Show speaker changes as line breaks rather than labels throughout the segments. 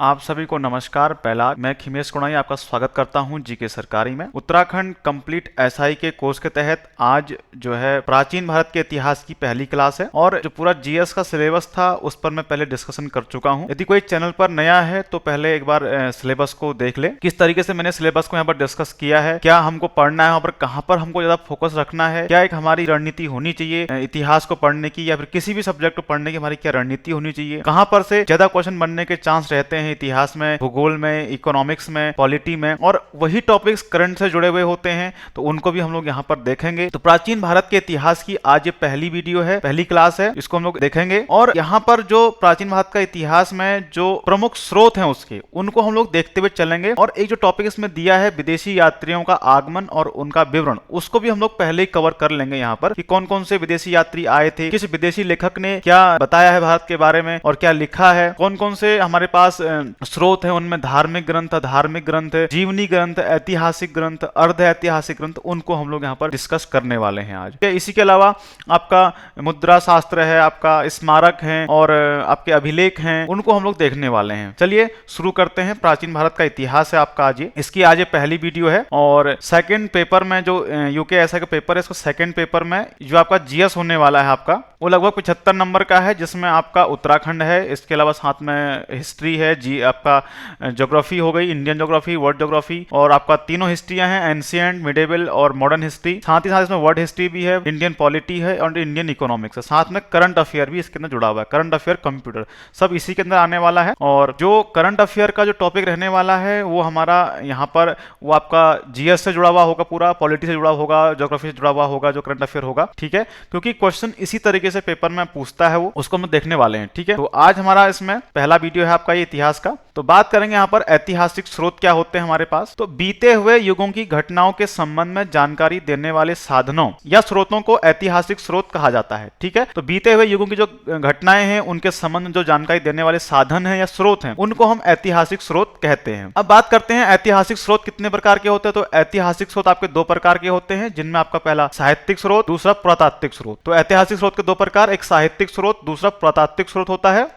आप सभी को नमस्कार। पहला मैं खिमेश कोणाई आपका स्वागत करता हूं जीके सरकारी में। उत्तराखंड कंप्लीट एसआई के कोर्स के तहत आज जो है प्राचीन भारत के इतिहास की पहली क्लास है और जो पूरा जीएस का सिलेबस था उस पर मैं पहले डिस्कशन कर चुका हूं। यदि कोई चैनल पर नया है तो पहले एक बार सिलेबस को देख ले, किस तरीके से मैंने सिलेबस को यहाँ पर डिस्कस किया है, क्या हमको पढ़ना है, वहाँ पर कहाँ पर हमको ज्यादा फोकस रखना है, क्या एक हमारी रणनीति होनी चाहिए इतिहास को पढ़ने की या फिर किसी भी सब्जेक्ट को पढ़ने की हमारी क्या रणनीति होनी चाहिए, कहाँ पर से ज्यादा क्वेश्चन बनने के चांस रहते हैं इतिहास में, भूगोल में, इकोनॉमिक्स में, पॉलिटी में, और वही टॉपिक्स करंट से जुड़े हुए होते हैं तो उनको भी हम लोग यहाँ पर देखेंगे। तो प्राचीन भारत के इतिहास की आज ये पहली वीडियो है, पहली क्लास है, इसको हम लोग देखेंगे और यहाँ पर जो प्राचीन भारत का इतिहास में जो प्रमुख स्रोत हैं उसके उनको हम लोग देखते हुए चलेंगे। और एक जो टॉपिक इसमें दिया है विदेशी यात्रियों का आगमन और उनका विवरण, उसको भी हम लोग पहले ही कवर कर लेंगे यहाँ पर कि कौन कौन से विदेशी यात्री आए थे, किस विदेशी लेखक ने क्या बताया है भारत के बारे में और क्या लिखा है, कौन कौन से हमारे पास स्रोत है, उनमें धार्मिक ग्रंथ, अधार्मिक ग्रंथ, जीवनी ग्रंथ, ऐतिहासिक ग्रंथ, अर्ध ऐतिहासिक ग्रंथ, उनको हम लोग यहाँ पर डिस्कस करने वाले हैं आज। इसी के अलावा आपका मुद्रा शास्त्र है, आपका स्मारक है और आपके अभिलेख हैं, उनको हम लोग देखने वाले हैं। चलिए शुरू करते हैं। प्राचीन भारत का इतिहास है आपका आज, इसकी आज पहली वीडियो है और सेकंड पेपर में जो यूके ऐसा का पेपर है, इसको सेकंड पेपर में जो आपका जीएस होने वाला है आपका, वो लगभग 75 नंबर का है, जिसमें आपका उत्तराखंड है, इसके अलावा साथ में हिस्ट्री है, जी आपका ज्योग्राफी हो गई, इंडियन ज्योग्राफी, वर्ल्ड ज्योग्राफी, और आपका तीनों हिस्ट्रियां हैं, एंशिएंट, मिडिवल और मॉडर्न हिस्ट्री। साथ ही साथ इसमें वर्ल्ड हिस्ट्री भी है, इंडियन पॉलिटी है और इंडियन इकोनॉमिक्स है, साथ में करंट अफेयर भी इसके अंदर जुड़ा हुआ है, करंट अफेयर कंप्यूटर, सब इसी के अंदर आने वाला है। और जो करंट अफेयर का जो टॉपिक रहने वाला है वो हमारा यहाँ पर वो आपका जीएस से जुड़ा हुआ होगा, पूरा पॉलिटी से जुड़ा होगा, ज्योग्राफी से जुड़ा हुआ होगा, जो करंट अफेयर होगा, ठीक है, क्योंकि क्वेश्चन इसी तरीके से पेपर में पूछता है, वो उसको हम देखने वाले हैं, ठीक है। तो आज हमारा इसमें पहला वीडियो है आपका ये इतिहास का। तो बात करेंगे यहाँ पर ऐतिहासिक स्रोत क्या होते हैं हमारे पास। तो बीते हुए युगों की घटनाओं के संबंध में जानकारी देने वाले साधनों या स्रोतों को ऐतिहासिक स्रोत कहा जाता है, ठीक है। तो बीते हुए युगों की जो घटनाएं हैं उनके संबंध में जो जानकारी देने वाले साधन हैं या स्रोत हैं उनको हम ऐतिहासिक स्रोत कहते हैं। अब बात करते हैं ऐतिहासिक स्रोत कितने प्रकार के होते हैं। तो ऐतिहासिक स्रोत आपके दो प्रकार के होते हैं, जिनमें आपका पहला साहित्यिक स्रोत, दूसरा पुरातात्विक स्रोत। तो ऐतिहासिक स्रोत के दो प्रकार, एक साहित्यिक स्रोत, दूसरा पुरातात्विक स्रोत होता है।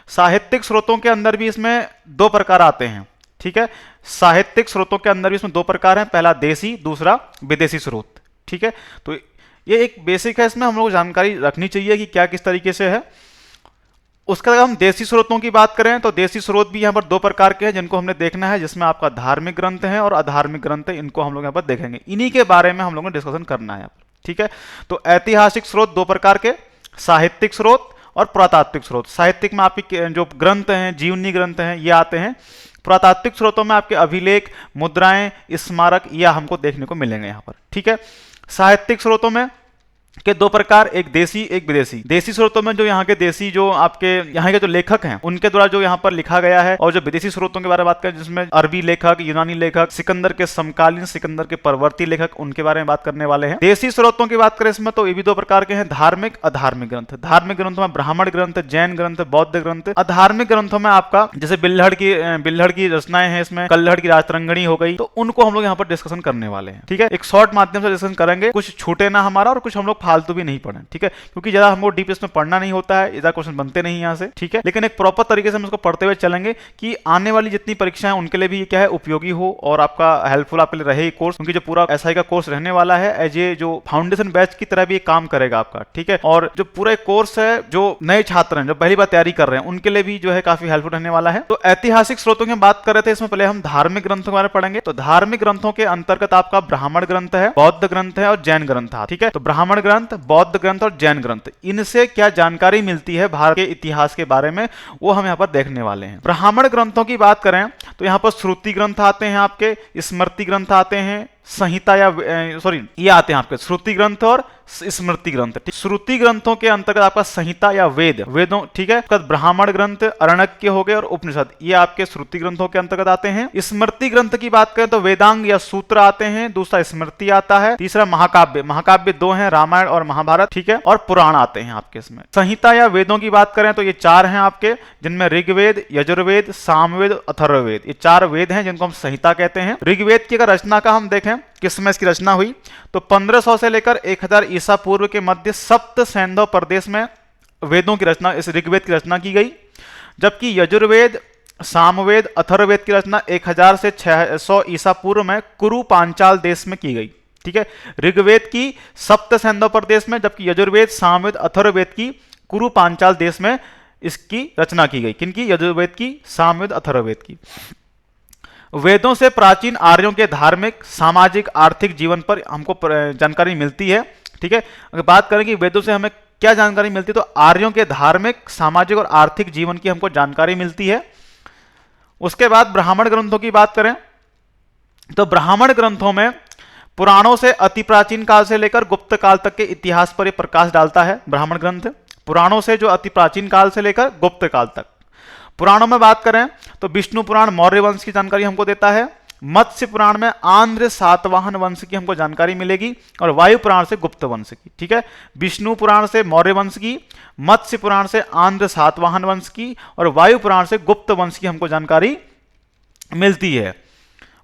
साहित्यिक स्रोतों के अंदर भी इसमें दो प्रकार आते हैं, ठीक है। साहित्यिक स्रोतों के अंदर भी इसमें दो प्रकार हैं, पहला देसी, दूसरा विदेशी स्रोत, ठीक है। तो ये एक बेसिक है, इसमें हम लोग जानकारी रखनी चाहिए कि क्या किस तरीके से है। उसके बाद हम देसी स्रोतों की बात करें तो देसी स्रोत भी यहाँ पर दो प्रकार के हैं जिनको हमने देखना है, जिसमें आपका धार्मिक ग्रंथ है और अधार्मिक ग्रंथ है, इनको हम लोग यहाँ पर देखेंगे। इन्हीं के बारे में हम लोगों ने डिस्कशन करना है यहाँ पर, ठीक है। तो ऐतिहासिक स्रोत दो प्रकार के, साहित्यिक स्रोत और पुरातात्विक स्रोत। साहित्यिक में आपके जो ग्रंथ हैं, जीवनी ग्रंथ हैं, ये आते हैं। पुरातात्विक स्रोतों में आपके अभिलेख, मुद्राएं, स्मारक यह हमको देखने को मिलेंगे यहाँ पर, ठीक है। साहित्यिक स्रोतों में के दो प्रकार, एक देसी एक विदेशी। देसी स्रोतों में जो यहाँ के देसी जो आपके यहाँ के जो लेखक हैं उनके द्वारा जो यहाँ पर लिखा गया है, और जो विदेशी स्रोतों के बारे में बात करें जिसमें अरबी लेखक, यूनानी लेखक, सिकंदर के समकालीन, सिकंदर के परवर्ती लेखक, उनके बारे में बात करने वाले हैं। देसी स्रोतों की बात करें इसमें तो ये भी दो प्रकार के हैं, धार्मिक, अधार्मिक ग्रंथ। धार्मिक ग्रंथों में ब्राह्मण ग्रंथ, जैन ग्रंथ, बौद्ध ग्रंथ। अधार्मिक ग्रंथों में आपका जैसे बिल्हड़ की रचनाएं हैं, इसमें कल्हड़ की राजतरंगिणी हो गई, तो उनको हम लोग यहाँ पर डिस्कशन करने वाले हैं, ठीक है। एक शॉर्ट माध्यम से डिस्कशन करेंगे, कुछ छूटे ना हमारा और कुछ हम लोग फालतू भी नहीं पढ़े, ठीक है, क्योंकि ज्यादा हमको डीप इसमें पढ़ना नहीं होता है, ज्यादा क्वेश्चन बनते नहीं यहाँ से, ठीक है। लेकिन एक प्रॉपर तरीके से हम इसको पढ़ते हुए चलेंगे कि आने वाली जितनी परीक्षाएं उनके लिए भी ये क्या है, उपयोगी हो और आपका हेल्पफुल आपके लिए रहे कोर्स, क्योंकि जो पूरा एसआई का कोर्स रहने वाला है एज ए जो फाउंडेशन बैच की तरह भी काम करेगा आपका, ठीक है। और जो पूरा कोर्स है, जो नए छात्र हैं जो पहली बार तैयारी कर रहे हैं उनके लिए भी जो है काफी हेल्पफुल रहने वाला है। तो ऐतिहासिक स्रोतों की बात कर रहे थे, इसमें पहले हम धार्मिक ग्रंथों के बारे में पढ़ेंगे। तो धार्मिक ग्रंथों के अंतर्गत आपका ब्राह्मण ग्रंथ है, बौद्ध ग्रंथ है और जैन ग्रंथ है, ठीक है। तो ब्राह्मण ग्रंथ, बौद्ध ग्रंथ और जैन ग्रंथ, इनसे क्या जानकारी मिलती है भारत के इतिहास के बारे में, वो हम यहाँ पर देखने वाले हैं। ब्राह्मण ग्रंथों की बात करें तो यहाँ पर श्रुति ग्रंथ आते हैं, आपके स्मृति ग्रंथ आते हैं, संहिता या ये आते हैं आपके श्रुति ग्रंथ और स्मृति ग्रंथ। श्रुति ग्रंथों के अंतर्गत आपका संहिता या वेदों, ठीक है। ब्राह्मण ग्रंथ, अरण्यक हो गए और उपनिषद, ये आपके श्रुति ग्रंथों के अंतर्गत आते हैं। स्मृति ग्रंथ की बात करें तो वेदांग या सूत्र आते हैं, दूसरा स्मृति आता है, तीसरा महाकाव्य। महाकाव्य दो हैं, रामायण और महाभारत, ठीक है, और पुराण आते हैं आपके इसमें। संहिता या वेदों की बात करें तो ये चार हैं आपके, जिनमें ऋग्वेद, यजुर्वेद, सामवेद, अथर्ववेद, ये चार वेद हैं जिनको हम संहिता कहते हैं। ऋग्वेद की अगर रचना का हम देखें किस समय इसकी रचना हुई तो 1500 से लेकर 1000 ईसा पूर्व के मध्य सप्त सैंधव प्रदेश में वेदों की रचना, इस ऋग्वेद की रचना की गई। जबकि यजुर्वेद, सामवेद अथर्ववेद की रचना 1000 से 600 ईसा पूर्व में कुरु पांचाल देश में की गई। ठीक है, ऋग्वेद की सप्त सैंधव प्रदेश में, जबकि यजुर्वेद सामवेद अथर्ववेद की कुरु पांचाल देश में इसकी रचना की गई। किनकी? यजुर्वेद की, सामवेद अथर्ववेद की। वेदों से प्राचीन आर्यों के धार्मिक, सामाजिक, आर्थिक जीवन पर हमको जानकारी मिलती है। ठीक है, अगर बात करें कि वेदों से हमें क्या जानकारी मिलती है, तो आर्यों के धार्मिक, सामाजिक और आर्थिक जीवन की हमको जानकारी मिलती है। उसके बाद ब्राह्मण ग्रंथों की बात करें तो ब्राह्मण ग्रंथों में पुराणों से अति प्राचीन काल से लेकर गुप्त काल तक के इतिहास पर यह प्रकाश डालता है। ब्राह्मण ग्रंथ पुराणों से जो अति प्राचीन काल से लेकर गुप्त काल तक। पुराणों में बात करें तो विष्णु पुराण मौर्य वंश की जानकारी हमको देता है, मत्स्य पुराण में आंध्र सातवाहन वंश की हमको जानकारी मिलेगी, और वायु पुराण से गुप्त वंश की। ठीक है, विष्णु पुराण से मौर्य वंश की, मत्स्य पुराण से आंध्र सातवाहन वंश की, और वायु पुराण से गुप्त वंश की हमको जानकारी मिलती है।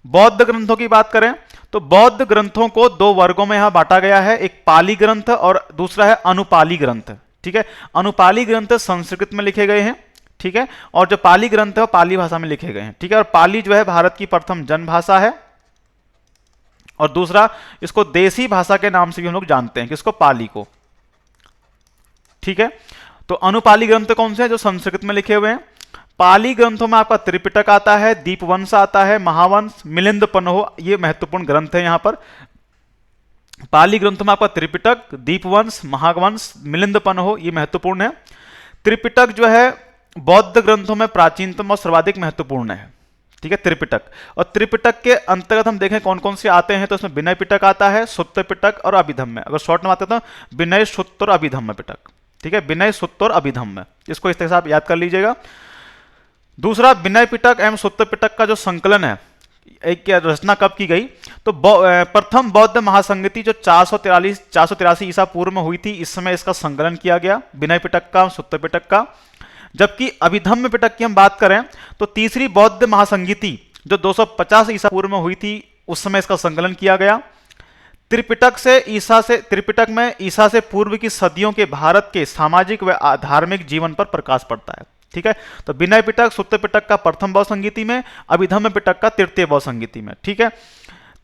बौद्ध ग्रंथों की बात करें तो बौद्ध ग्रंथों को दो वर्गों में यहां बांटा गया है, एक पाली ग्रंथ और दूसरा है अनुपाली ग्रंथ। ठीक है, अनुपाली ग्रंथ संस्कृत में लिखे गए हैं। ठीक है, और जो पाली ग्रंथ है वो पाली भाषा में लिखे गए हैं। ठीक है, और पाली जो है भारत की प्रथम जनभाषा है, और दूसरा इसको देसी भाषा के नाम से भी हम लोग जानते हैं, किसको? पाली को। ठीक है, तो अनुपाली ग्रंथ कौन से हैं? जो संस्कृत में लिखे हुए हैं। पाली ग्रंथों में आपका त्रिपिटक आता है, दीपवंश आता है, महावंश, मिलिंद पन्हो, ये महत्वपूर्ण ग्रंथ है। यहां पर पाली ग्रंथों में आपका त्रिपिटक, दीपवंश, महावंश, मिलिंद पन्हो, ये महत्वपूर्ण है। त्रिपिटक जो है बौद्ध ग्रंथों में प्राचीनतम और सर्वाधिक महत्वपूर्ण है। ठीक है, त्रिपिटक। और त्रिपिटक के अंतर्गत हम देखें कौन कौन से आते हैं, तो इसमें विनय पिटक आता है, सुत्त पिटक और अभिधम्य। अगर शॉर्ट में आते हैं तो विनय, सुत्त और अभिधम्य पिटक। ठीक है, विनय, सुत्त और अभिधम्य, इसको इस तरह से आप याद कर लीजिएगा। दूसरा, विनय पिटक एवं सुत्त पिटक का जो संकलन है, एक रचना कब की गई, तो प्रथम बौद्ध महासंगति जो 483 ईसा पूर्व में हुई थी, इस समय इसका संकलन किया गया, विनय पिटक का, सुत्त पिटक का। जबकि अभिधम्य पिटक की हम बात करें तो तीसरी बौद्ध महासंगति जो 250 ईसा पूर्व में हुई थी, उस समय इसका संकलन किया गया। त्रिपिटक में ईसा से पूर्व की सदियों के भारत के सामाजिक व धार्मिक जीवन पर प्रकाश पड़ता है। ठीक है, तो विनय पिटक, सुत्त पिटक का प्रथम बौद्ध संगीति में, अभिधम्य पिटक का तृतीय बौद्ध संगीति में। ठीक है,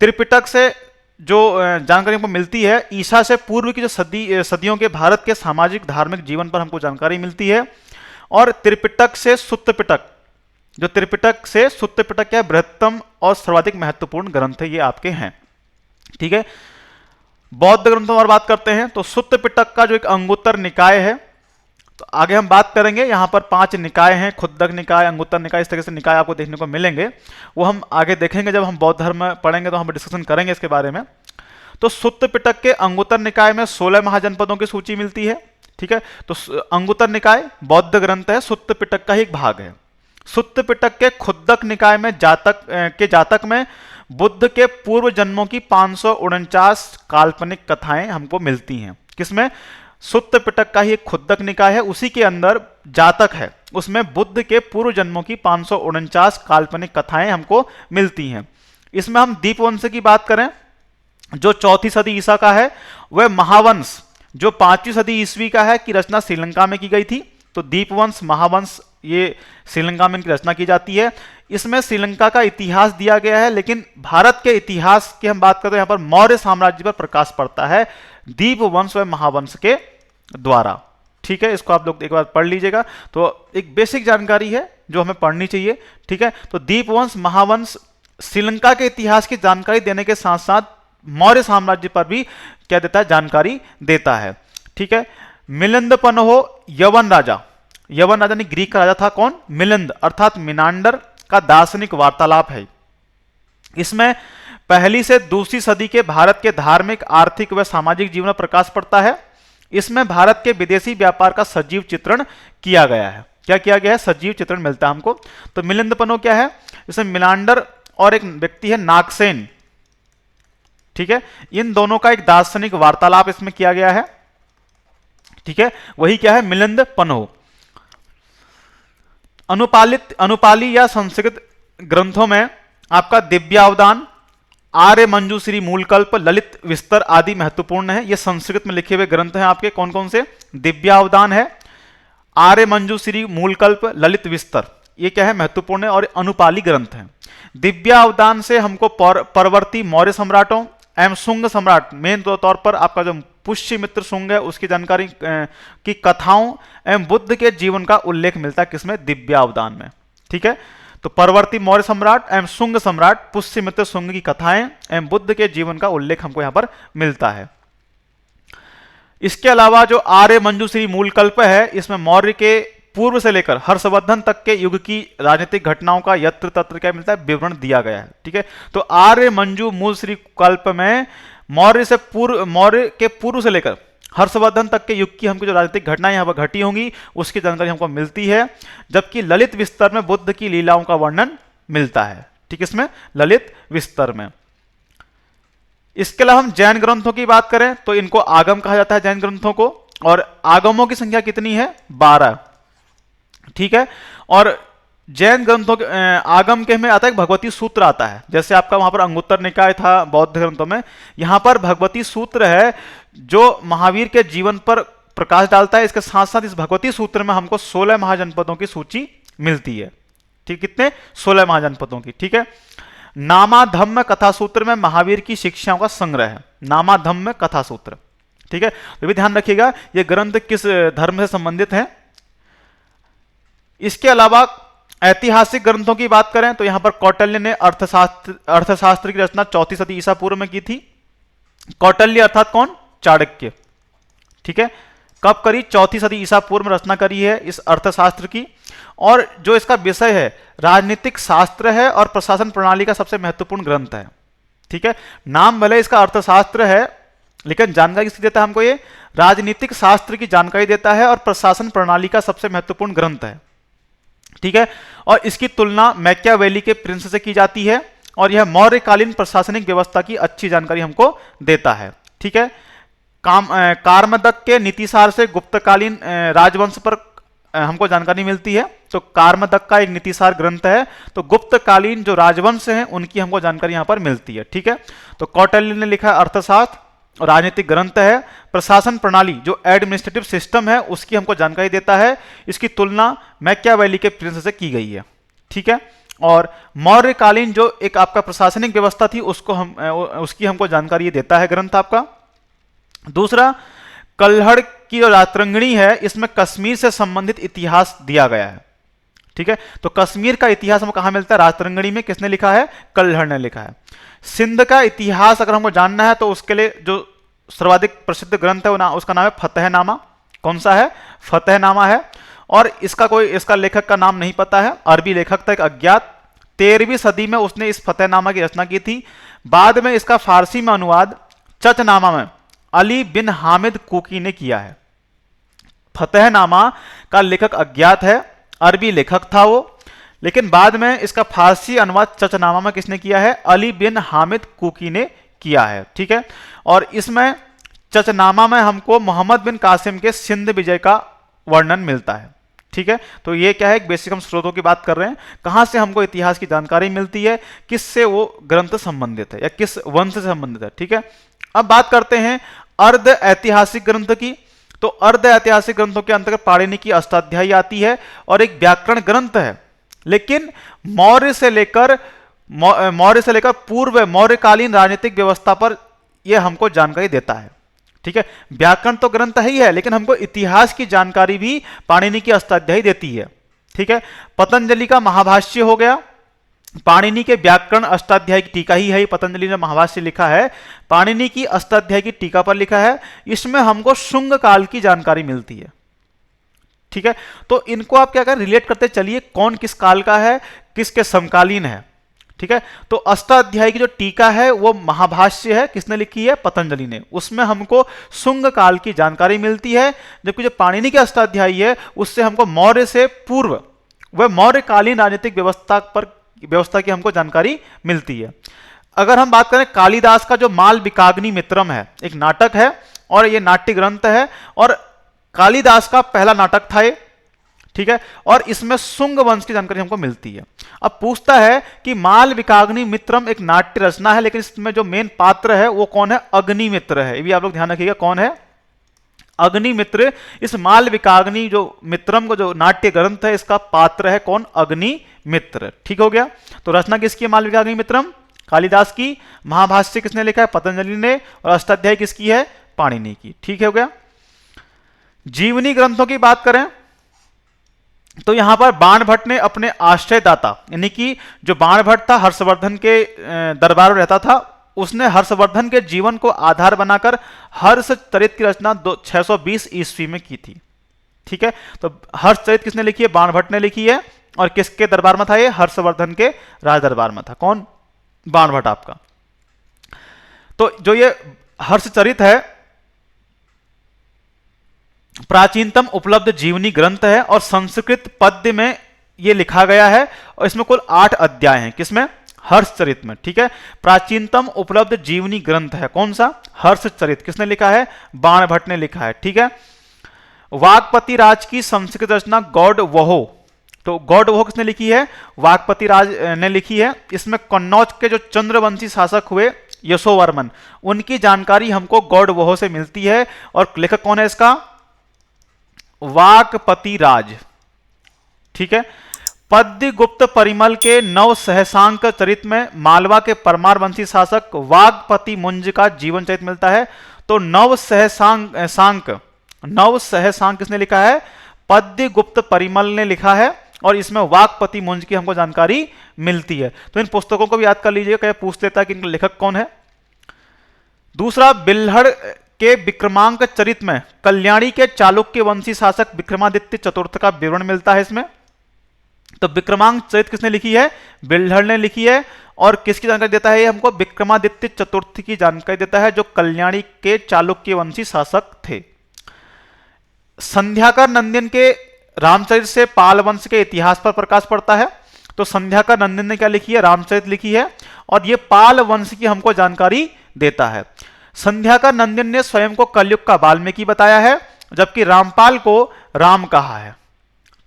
त्रिपिटक से जो जानकारी हमको मिलती है, ईसा से पूर्व की जो सदियों के भारत के सामाजिक धार्मिक जीवन पर हमको जानकारी मिलती है। और त्रिपिटक से सुत्त पिटक, जो त्रिपिटक से सुत्त पिटक क्या बृहत्तम और सर्वाधिक महत्वपूर्ण ग्रंथ है, ये आपके हैं। ठीक है, बौद्ध ग्रंथों पर बात करते हैं तो सुत्त पिटक का जो एक अंगुत्तर निकाय है, तो आगे हम बात करेंगे। यहां पर 5 निकाय हैं, खुद्दक निकाय, अंगुत्तर निकाय, इस तरह से निकाय आपको देखने को मिलेंगे। वो हम आगे देखेंगे, जब हम बौद्ध धर्म पढ़ेंगे तो हम डिस्कशन करेंगे इसके बारे में। तो सुत्त पिटक के अंगुत्तर निकाय में 16 महाजनपदों की सूची मिलती है। ठीक है, तो अंगुत्तर निकाय बौद्ध ग्रंथ है, सुत्त पिटक का ही एक भाग है। सुत्त पिटक के खुद्दक निकाय में जातक में बुद्ध के पूर्व जन्मों की 549 काल्पनिक कथाएं हमको मिलती हैं। किसमें? सुत्त पिटक का ही एक खुद्दक निकाय है, उसी के अंदर जातक है, उसमें बुद्ध के पूर्व जन्मों की 549 काल्पनिक कथाएं हमको मिलती हैं। इसमें हम दीपवंश की बात करें जो 4वीं सदी ईसा का है, वह महावंश जो 5वीं सदी ईस्वी का है, की रचना श्रीलंका में की गई थी। तो दीपवंश, महावंश, ये श्रीलंका में इनकी रचना की जाती है। इसमें श्रीलंका का इतिहास दिया गया है, लेकिन भारत के इतिहास की हम बात करें तो यहां पर मौर्य साम्राज्य पर प्रकाश पड़ता है दीपवंश व महावंश के द्वारा। ठीक है, इसको आप लोग एक बार पढ़ लीजिएगा। तो एक बेसिक जानकारी है जो हमें पढ़नी चाहिए। ठीक है, तो दीपवंश, महावंश श्रीलंका के इतिहास की जानकारी देने के साथ साथ मौर्य साम्राज्य पर भी क्या देता है? जानकारी देता है। ठीक है, मिलिंद पन्हो यवन राजा, यवन राजा ने ग्रीक का राजा था कौन? मिलिंद, अर्थात मिनांडर का दार्शनिक वार्तालाप है। इसमें पहली से दूसरी सदी के भारत के धार्मिक, आर्थिक व सामाजिक जीवन में प्रकाश पड़ता है। इसमें भारत के विदेशी व्यापार का सजीव चित्रण किया गया है। क्या किया गया है? सजीव चित्रण मिलता है हमको। तो मिलिंद पन्हो क्या है? इसमें मिनांडर और एक व्यक्ति है नागसेन, ठीक है, इन दोनों का एक दार्शनिक वार्तालाप इसमें किया गया है। ठीक है, वही क्या है? मिलिंद पन्हो। अनुपाली या संस्कृत ग्रंथों में आपका दिव्यावदान, आर्य मंजूश्री, मूलकल्प, ललित विस्तर आदि महत्वपूर्ण है। ये संस्कृत में लिखे हुए ग्रंथ हैं आपके। कौन कौन से? दिव्यावदान है, आर्य मंजूश्री, मूलकल्प, ललित विस्तर, ये क्या है, महत्वपूर्ण है और अनुपाली ग्रंथ है। दिव्यावदान से हमको परवर्ती मौर्य सम्राटों एवं शुंग सम्राट, मेन तौर पर आपका जो पुष्यमित्र शुंग है उसकी जानकारी की कथाओं एवं बुद्ध के जीवन का उल्लेख मिलता है किसमें, दिव्यावदान में। ठीक है, तो परवर्ती मौर्य सम्राट एवं शुंग सम्राट, पुष्यमित्र शुंग की कथाएं एवं बुद्ध के जीवन का उल्लेख हमको यहां पर मिलता है। इसके अलावा जो आर्य मंजूश्री मूल कल्प है, इसमें मौर्य के पूर्व से लेकर हर्षवर्धन तक के युग की राजनीतिक घटनाओं का यत्र तत्र क्या मिलता है, विवरण दिया गया है। ठीक है, तो आर्य मंजू मूल श्री कल्प में मौर्य के पूर्व से लेकर हर्षवर्धन तक के युग की हमको जो राजनीतिक घटनाएं यहाँ पर घटी होंगी उसकी जानकारी हमको मिलती है, जबकि ललित विस्तर में बुद्ध की लीलाओं का वर्णन मिलता है। ठीक है, इसमें ललित विस्तर में। इसके अलावा हम जैन ग्रंथों की बात करें तो इनको आगम कहा जाता है, जैन ग्रंथों को, और आगमों की संख्या कितनी है, 12। ठीक है, और जैन ग्रंथों के आगम के में आता है भगवती सूत्र आता है, जैसे आपका वहां पर अंगुत्तर निकाय था बौद्ध ग्रंथों में, यहां पर भगवती सूत्र है जो महावीर के जीवन पर प्रकाश डालता है। इसके साथ साथ इस भगवती सूत्र में हमको 16 महाजनपदों की सूची मिलती है। ठीक, कितने, 16 महाजनपदों की। ठीक है, नामाधम्म कथा सूत्र में महावीर की शिक्षाओं का संग्रह है, नामाधम्म कथा सूत्र। ठीक है, तो भी ध्यान रखिएगा ये ग्रंथ किस धर्म से संबंधित है। इसके अलावा ऐतिहासिक ग्रंथों की बात करें तो यहां पर कौटिल्य ने अर्थशास्त्र की रचना 4वीं सदी ईसा पूर्व में की थी। कौटिल्य अर्थात कौन, चाणक्य। ठीक है, कब करी, 4वीं सदी ईसा पूर्व में रचना करी है इस अर्थशास्त्र की, और जो इसका विषय है राजनीतिक शास्त्र है और प्रशासन प्रणाली का सबसे महत्वपूर्ण ग्रंथ है। ठीक है, नाम भले इसका अर्थशास्त्र है लेकिन जानकारी किसकी देता है हमको, ये राजनीतिक शास्त्र की जानकारी देता है और प्रशासन प्रणाली का सबसे महत्वपूर्ण ग्रंथ है। ठीक है, और इसकी तुलना मैकियावेली के प्रिंस से की जाती है और यह मौर्यकालीन प्रशासनिक व्यवस्था की अच्छी जानकारी हमको देता है। ठीक है, कार्मदक के नीतिसार से गुप्तकालीन राजवंश पर हमको जानकारी मिलती है। तो कार्मदक का एक नीतिसार ग्रंथ है, तो गुप्तकालीन जो राजवंश हैं उनकी हमको जानकारी यहां पर मिलती है। ठीक है, तो कौटिल्य ने लिखा अर्थशास्त्र, राजनीतिक ग्रंथ है। प्रशासन प्रणाली जो एडमिनिस्ट्रेटिव सिस्टम है उसकी हमको जानकारी देता है। इसकी तुलना मैकियावेली के प्रिंस से की गई है। ठीक है, और मौर्यकालीन जो एक आपका प्रशासनिक व्यवस्था थी उसकी हमको जानकारी देता है ग्रंथ आपका। दूसरा, कल्हड़ की जो रातरंगिणी है इसमें कश्मीर से संबंधित इतिहास दिया गया है। ठीक है, तो कश्मीर का इतिहास हमको कहां मिलता है, रातरंगिणी में। किसने लिखा है, कल्हड़ ने लिखा है। सिंध का इतिहास अगर हमको जानना है तो उसके लिए जो सर्वाधिक प्रसिद्ध ग्रंथ है उसका नाम है फतेहनामा। कौन सा है, फतेहनामा है। और इसका लेखक का नाम नहीं पता है, अरबी लेखक था एक अज्ञात। 13वीं सदी में उसने इस फतेहनामा की रचना की थी। बाद में इसका फारसी में अनुवाद चचनामा में अली बिन हामिद कुकी ने किया है। फतेहनामा का लेखक अज्ञात है, अरबी लेखक था वो, लेकिन बाद में इसका फारसी अनुवाद चचनामा में किसने किया है, अली बिन हामिद कुकी ने किया है। ठीक है, और इसमें चचनामा में हमको मोहम्मद बिन कासिम के सिंध विजय का वर्णन मिलता है। ठीक है, तो ये क्या है, बेसिक हम स्रोतों की बात कर रहे हैं, कहां से हमको इतिहास की जानकारी मिलती है, किससे वो ग्रंथ संबंधित है या किस वंश से संबंधित है। ठीक है, अब बात करते हैं अर्ध ऐतिहासिक ग्रंथ की। तो अर्ध ऐतिहासिक ग्रंथों के अंतर्गत पाणिनि की अष्टाध्यायी आती है और एक व्याकरण ग्रंथ है, लेकिन मौर्य से लेकर पूर्व मौर्यकालीन राजनीतिक व्यवस्था पर यह हमको जानकारी देता है। ठीक है, व्याकरण तो ग्रंथ ही है लेकिन हमको इतिहास की जानकारी भी पाणिनि की अष्टाध्यायी देती है। ठीक है, पतंजलि का महाभाष्य हो गया, पाणिनि के व्याकरण अष्टाध्यायी की टीका ही है। पतंजलि ने महाभाष्य लिखा है, पाणिनि की अष्टाध्यायी की टीका पर लिखा है। इसमें हमको शुंग काल की जानकारी मिलती है। ठीक है, तो इनको आप क्या करें, रिलेट करते चलिए, कौन किस काल का है, किसके समकालीन है। ठीक है, तो अष्टाध्यायी की जो टीका है वो महाभाष्य है, किसने लिखी है, पतंजलि ने। उसमें हमको शुंग काल की जानकारी मिलती है, जबकि जो पाणिनि की अष्टाध्यायी है उससे हमको मौर्य से पूर्व वह मौर्यकालीन राजनीतिक व्यवस्था की हमको जानकारी मिलती है। अगर हम बात करें कालिदास का जो मालविकाग्नि मित्रम है, एक नाटक है और ये नाट्य ग्रंथ है और कालिदास का पहला नाटक था ये। ठीक है, और इसमें शुंग वंश की जानकारी हमको मिलती है। अब पूछता है कि मालविकाग्नि मित्रम एक नाट्य रचना है, लेकिन इसमें जो मेन पात्र है वो कौन है, अग्निमित्र है। ये भी आप लोग ध्यान रखिएगा, कौन है, अग्निमित्र इस मालविकाग्नि जो मित्रम को जो नाट्य ग्रंथ है इसका पात्र है कौन? अग्निमित्र। ठीक हो गया। तो रचना किसकी है? मालविकाग्नि मित्रम कालिदास की। महाभाष्य किसने लिखा है? पतंजलि ने। और अष्टाध्यायी किसकी है? पाणिनि की। ठीक हो गया। जीवनी ग्रंथों की बात करें तो यहां पर बाणभट्ट ने अपने आश्रयदाता यानी कि जो बाणभट्ट था हर्षवर्धन के दरबार में रहता था, उसने हर्षवर्धन के जीवन को आधार बनाकर हर्षचरित की रचना 620 ईस्वी में की थी। ठीक है। तो हर्षचरित किसने लिखी है? बाणभट्ट ने लिखी है। और किसके दरबार में था ये? हर्षवर्धन के राज दरबार में था। कौन? बाणभट्ट आपका। तो जो ये हर्षचरित है प्राचीनतम उपलब्ध जीवनी ग्रंथ है और संस्कृत पद्य में यह लिखा गया है और इसमें कुल 8 अध्याय हैं। किसमें? हर्षचरित में। ठीक है। प्राचीनतम उपलब्ध जीवनी ग्रंथ है कौन सा? हर्षचरित। किसने लिखा है? बाणभट्ट ने लिखा है। ठीक है। वागपति राज की संस्कृत रचना गौड़ वहो, तो गौड़ वहो किसने लिखी है? वागपति राज ने लिखी है। इसमें कन्नौज के जो चंद्रवंशी शासक हुए यशोवर्मन, उनकी जानकारी हमको गौड़ वहो से मिलती है। और लेखक कौन है इसका? वाकपति राज। ठीक है। पद्य गुप्त परिमल के नव सहसांक चरित में मालवा के परमार वंशी शासक वागपति मुंज का जीवन चरित मिलता है। तो नव सहसांक किसने लिखा है? पद्य गुप्त परिमल ने लिखा है और इसमें वागपति मुंज की हमको जानकारी मिलती है। तो इन पुस्तकों को भी याद कर लीजिएगा, क्या पूछ लेता है कि इनका लेखक कौन है। दूसरा, बिल्हड़ के विक्रमांक चरित में कल्याणी के चालुक्य वंशी शासक विक्रमादित्य चतुर्थ का विवरण मिलता है इसमें। तो विक्रमांक चरित किसने लिखी है? बिल्हड़ ने लिखी है। और किसकी जानकारी देता है ये हमको? विक्रमादित्य चतुर्थ की जानकारी देता है जो कल्याणी के चालुक्य वंशी शासक थे। संध्याकर नंदन के रामचरित से पाल वंश के इतिहास पर प्रकाश पड़ता है। तो संध्याकर नंदन ने क्या लिखी है? रामचरित लिखी है और ये पाल वंश की हमको जानकारी देता है। संध्याकर नंदन ने स्वयं को कलयुग का वाल्मीकि बताया है, जबकि रामपाल को राम कहा है।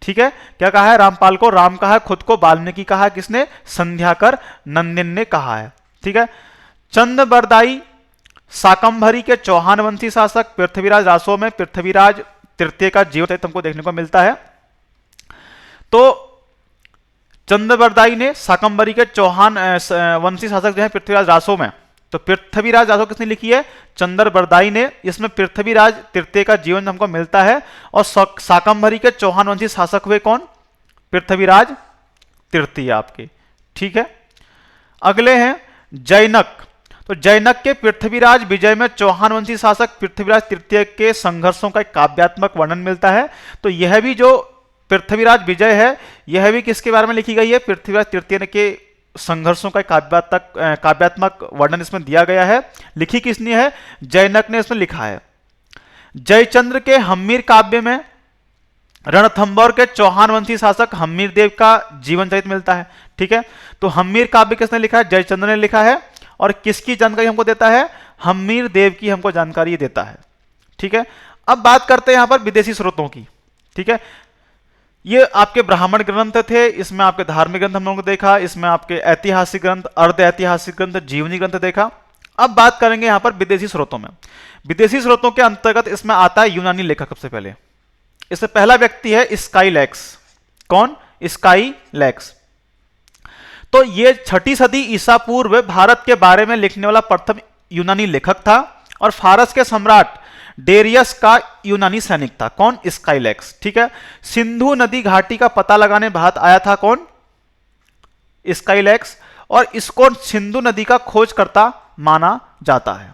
ठीक है। क्या कहा है? रामपाल को राम कहा है, खुद को वाल्मीकि कहा है। किसने? संध्याकर नंदन ने कहा है। ठीक है। चंद्रबरदाई शाकंभरी के चौहान वंशी शासक पृथ्वीराज रासो में पृथ्वीराज तृतीय का जीवन चरित हमको देखने को मिलता है। तो चंद्रबरदाई ने शाकंभरी के चौहान वंशी शासक जो है पृथ्वीराज रासो में, तो पृथ्वीराज रासो किसने लिखी है? चंद्रबरदाई ने। इसमें पृथ्वीराज तृतीय का जीवन हमको मिलता है। और शाकंभरी के चौहान वंशी शासक हुए कौन? पृथ्वीराज तृतीय आपके। ठीक है। अगले हैं जैनक। तो जैनक के पृथ्वीराज विजय में चौहान वंशी शासक पृथ्वीराज तृतीय के संघर्षों का एक काव्यात्मक वर्णन मिलता है। तो यह भी जो पृथ्वीराज विजय है यह भी किसके बारे में लिखी गई है? पृथ्वीराज तृतीय के संघर्षों का काव्यात्मक वर्णन इसमें दिया गया है। लिखी किसने है? जैनक ने इसमें लिखा है। जयचंद्र के हम्मीर काव्य में रणथंभौर के चौहान वंशी शासक हम्मीर देव का जीवन चरित मिलता है। ठीक है। तो हम्मीर काव्य किसने लिखा है? जयचंद्र ने लिखा है। और किसकी जानकारी हमको देता है? हम्मीर देव की हमको जानकारी देता है। ठीक है। अब बात करते हैं यहां पर विदेशी स्रोतों की। ठीक है। ये आपके ब्राह्मण ग्रंथ थे, इसमें आपके धार्मिक ग्रंथ हम लोगों को देखा, इसमें आपके ऐतिहासिक ग्रंथ, अर्ध ऐतिहासिक ग्रंथ, जीवनी ग्रंथ देखा। अब बात करेंगे यहां पर विदेशी स्रोतों में। विदेशी स्रोतों के अंतर्गत इसमें आता है यूनानी लेखक। सबसे पहले इससे पहला व्यक्ति है स्काईलैक्स। कौन? स्काईलैक्स। तो ये 6ठी सदी ईसा पूर्व भारत के बारे में लिखने वाला प्रथम यूनानी लेखक था और फारस के सम्राट डेरियस का यूनानी सैनिक था। कौन? स्काईलैक्स। ठीक है। सिंधु नदी घाटी का पता लगाने भारत आया था। कौन? स्काईलैक्स। और इसको सिंधु नदी का खोजकर्ता माना जाता है।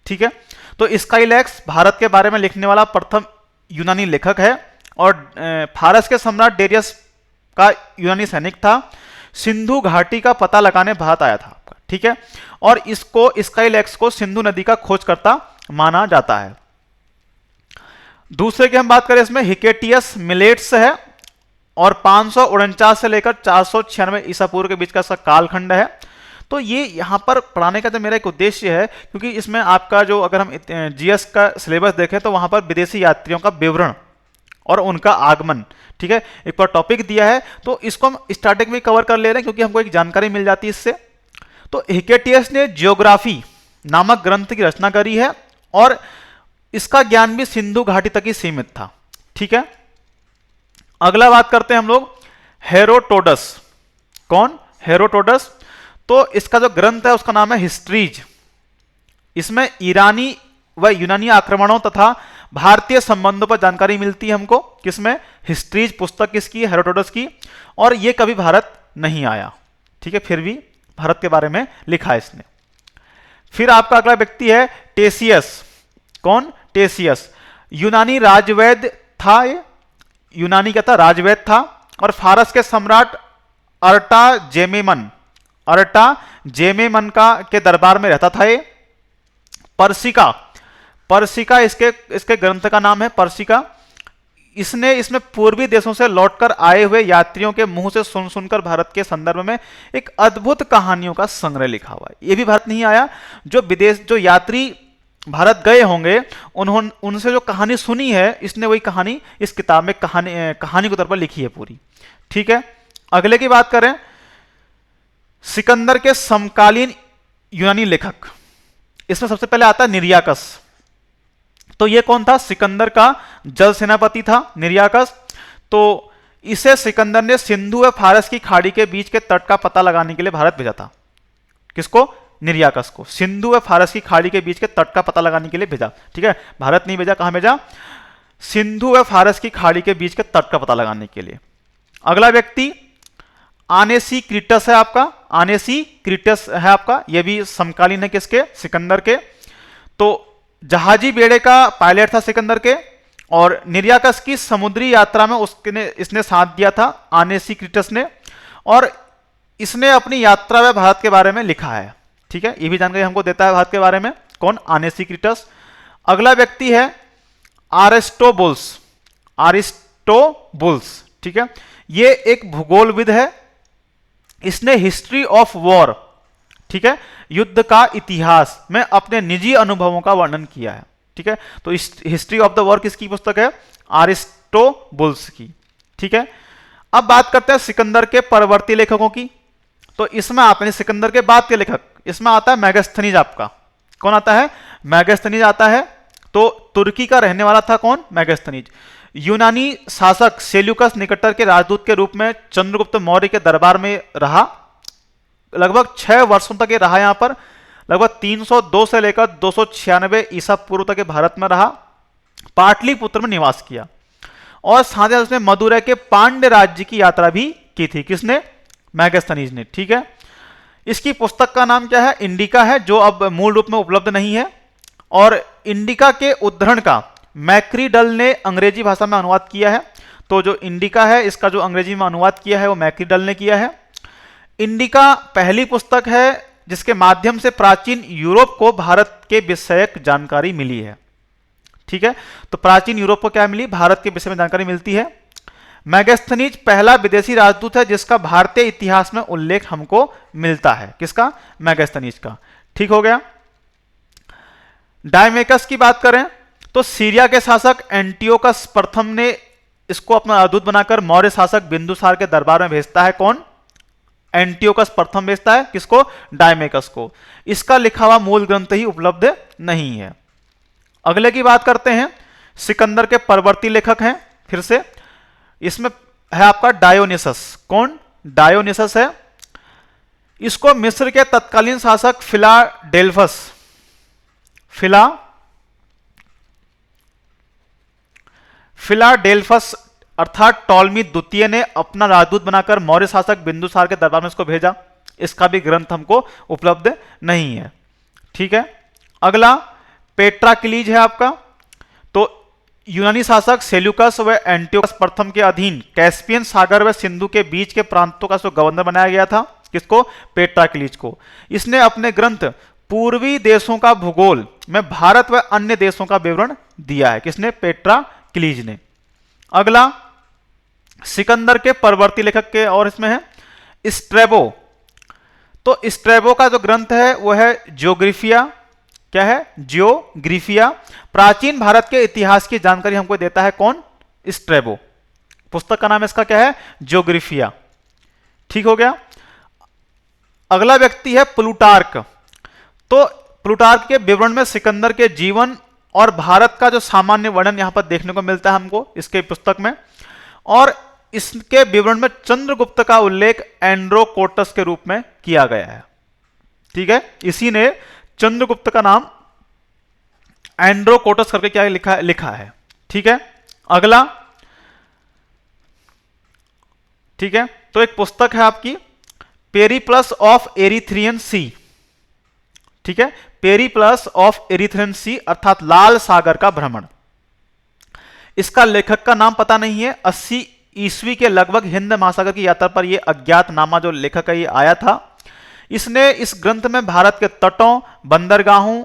ठीक है। तो स्काईलैक्स भारत के बारे में लिखने वाला प्रथम यूनानी लेखक है और फारस के सम्राट डेरियस का यूनानी सैनिक था। सिंधु घाटी का पता लगाने भारत आया था आपका। ठीक है। और इसको स्काईलैक्स को सिंधु नदी का खोजकर्ता माना जाता है। दूसरे की हम बात करें इसमें हिकेटियस मिलेट्स है और 549 से लेकर 496 ईसा पूर्व के बीच का इसका कालखंड है। तो ये यहाँ पर पढ़ाने का जो मेरा एक उद्देश्य है, क्योंकि इसमें आपका जो अगर हम जीएस का सिलेबस देखें तो वहां पर विदेशी यात्रियों का विवरण और उनका आगमन, ठीक है, एक पर टॉपिक दिया है। तो इसको हम स्टार्टिंग में कवर कर ले रहे हैं क्योंकि हमको एक जानकारी मिल जाती है इससे। तो हिकेटियस ने जियोग्राफी नामक ग्रंथ की रचना करी है और इसका ज्ञान भी सिंधु घाटी तक ही सीमित था। ठीक है, अगला बात करते हैं हम लोग हेरोटोडस। कौन? हेरोटोडस। तो इसका जो ग्रंथ है उसका नाम है हिस्ट्रीज। इसमें ईरानी व यूनानी आक्रमणों तथा भारतीय संबंधों पर जानकारी मिलती है हमको। किसमें? हिस्ट्रीज पुस्तक किसकी? हेरोडोटस की। और ये कभी भारत नहीं आया, ठीक है, फिर भी भारत के बारे में लिखा है इसने। फिर आपका अगला व्यक्ति है टेसियस। कौन? टेसियस। यूनानी राजवैद्य था ये, यूनानी क्या था? राजवैद्य था। और फारस के सम्राट अर्टाजेमेमन के दरबार में रहता था ये। पर्सिका इसके ग्रंथ का नाम है पर्सिका। इसमें पूर्वी देशों से लौटकर आए हुए यात्रियों के मुंह से सुनकर भारत के संदर्भ में एक अद्भुत कहानियों का संग्रह लिखा हुआ है। ये भी भारत नहीं आया, जो यात्री भारत गए होंगे उनसे जो कहानी सुनी है, इसने वही कहानी इस किताब में कहानी के तौर पर लिखी है पूरी। ठीक है, अगले की बात करें, सिकंदर के समकालीन यूनानी लेखक। इसमें सबसे पहले आता है निर्याकस। तो ये कौन था? सिकंदर का जल सेनापति था निर्याकस। तो इसे सिकंदर ने सिंधु व फारस की खाड़ी के बीच के तट का पता लगाने के लिए भारत भेजा था। किसको? निर्याकस को। सिंधु व फारस की खाड़ी के बीच के तट का पता लगाने के लिए भेजा। ठीक है, भारत नहीं भेजा, कहां भेजा? सिंधु व फारस की खाड़ी के बीच के तट का पता लगाने के लिए। अगला व्यक्ति आनेसीक्रिटस है आपका। आनेसीक्रिटस है आपका, यह भी समकालीन है किसके? सिकंदर के। तो जहाजी बेड़े का पायलट था सिकंदर के, और निर्याकस की समुद्री यात्रा में इसने साथ दिया था आनेसीक्रिटस ने, और इसने अपनी यात्रा में भारत के बारे में लिखा है। ठीक है, ये भी जानकारी हमको देता है भारत के बारे में। कौन? आनेसीक्रिटस। अगला व्यक्ति है अरिस्टोबुल्स। ठीक है, ये एक भूगोलविद है। इसने हिस्ट्री ऑफ वॉर, ठीक है, युद्ध का इतिहास में अपने निजी अनुभवों का वर्णन किया है। ठीक है, तो हिस्ट्री ऑफ द वॉर किसकी पुस्तक है? अरिस्टोबुल्स की। ठीक है, अब बात करते हैं सिकंदर के परवर्ती लेखकों की। तो इसमें आते हैं सिकंदर के बाद के लेखक। इसमें आता है मेगास्थनीज आपका। कौन आता है? मेगास्थनीज आता है। तो तुर्की का रहने वाला था कौन? मेगास्थनीज। यूनानी शासक सेल्यूकस निकटर के राजदूत के रूप में चंद्रगुप्त मौर्य के दरबार में रहा। लगभग 6 वर्षों तक ये रहा यहां पर। लगभग 302 से लेकर 296 ईसा पूर्व तक भारत में रहा। पाटलिपुत्र में निवास किया, और साथ ही उसने मदुरै के पांड्य राज्य की यात्रा भी की थी। किसने? मेगास्थनीज ने। ठीक है, इसकी पुस्तक का नाम क्या है? इंडिका है, जो अब मूल रूप में उपलब्ध नहीं है। और इंडिका के उद्धरण का मैक्रीडल ने अंग्रेजी भाषा में अनुवाद किया है। तो जो इंडिका है इसका जो अंग्रेजी में अनुवाद किया है वो मैक्रीडल ने किया है। इंडिका पहली पुस्तक है जिसके माध्यम से प्राचीन यूरोप को भारत के विषयक जानकारी मिली है। ठीक है, तो प्राचीन यूरोप को क्या मिली? भारत के विषय में जानकारी मिलती है। मेगास्थनीज पहला विदेशी राजदूत है जिसका भारतीय इतिहास में उल्लेख हमको मिलता है। किसका? मेगास्थनीज का। ठीक हो गया। डायमेकस की बात करें तो सीरिया के शासक एंटियोकस प्रथम ने इसको अपना राजदूत बनाकर मौर्य शासक बिंदुसार के दरबार में भेजता है। कौन? एंटियोकस प्रथम भेजता है। किसको? डायमेकस को। इसका लिखा हुआ मूल ग्रंथ ही उपलब्ध नहीं है। अगले की बात करते हैं, सिकंदर के परवर्ती लेखक हैं। फिर से इसमें है आपका डायोनिसस। कौन? डायोनिसस है। इसको मिस्र के तत्कालीन शासक फिलाडेल्फस अर्थात टॉलमी द्वितीय ने अपना राजदूत बनाकर मौर्य शासक बिंदुसार के दरबार में इसको भेजा। इसका भी ग्रंथ हमको उपलब्ध नहीं है। ठीक है, अगला पेट्राक्लीज है आपका। तो यूनानी शासक सेल्यूकस व एंटियोकस प्रथम के अधीन कैस्पियन सागर व सिंधु के बीच के प्रांतों का गवर्नर बनाया गया था। किसको? पेट्राक्लीज को। इसने अपने ग्रंथ पूर्वी देशों का भूगोल में भारत व अन्य देशों का विवरण दिया है। किसने? पेट्राक्लीज ने। अगला सिकंदर के परवर्ती लेखक के और इसमें है स्ट्रैबो। तो स्ट्रैबो का जो ग्रंथ है वो है जियोग्राफिया। क्या है? जियोग्राफिया। प्राचीन भारत के इतिहास की जानकारी हमको देता है कौन? स्ट्रैबो। पुस्तक का नाम इसका क्या है? जियोग्राफिया। ठीक हो गया। अगला व्यक्ति है प्लूटार्क। तो प्लूटार्क के विवरण में सिकंदर के जीवन और भारत का जो सामान्य वर्णन यहां पर देखने को मिलता है हमको इसके पुस्तक में। और इसके विवरण में चंद्रगुप्त का उल्लेख एंड्रोकोटस के रूप में किया गया है। ठीक है, इसी ने चंद्रगुप्त का नाम एंड्रोकोटस करके क्या लिखा है। ठीक है, अगला, ठीक है, तो एक पुस्तक है आपकी पेरिप्लस ऑफ एरिथ्रियन सी। ठीक है, पेरिप्लस ऑफ एरिथ्रियन सी अर्थात लाल सागर का भ्रमण। इसका लेखक का नाम पता नहीं है। 80 ईस्वी के लगभग हिंद महासागर की यात्रा पर यह अज्ञातनामा जो लेखक है ये आया था। इसने इस ग्रंथ में भारत के तटों, बंदरगाहों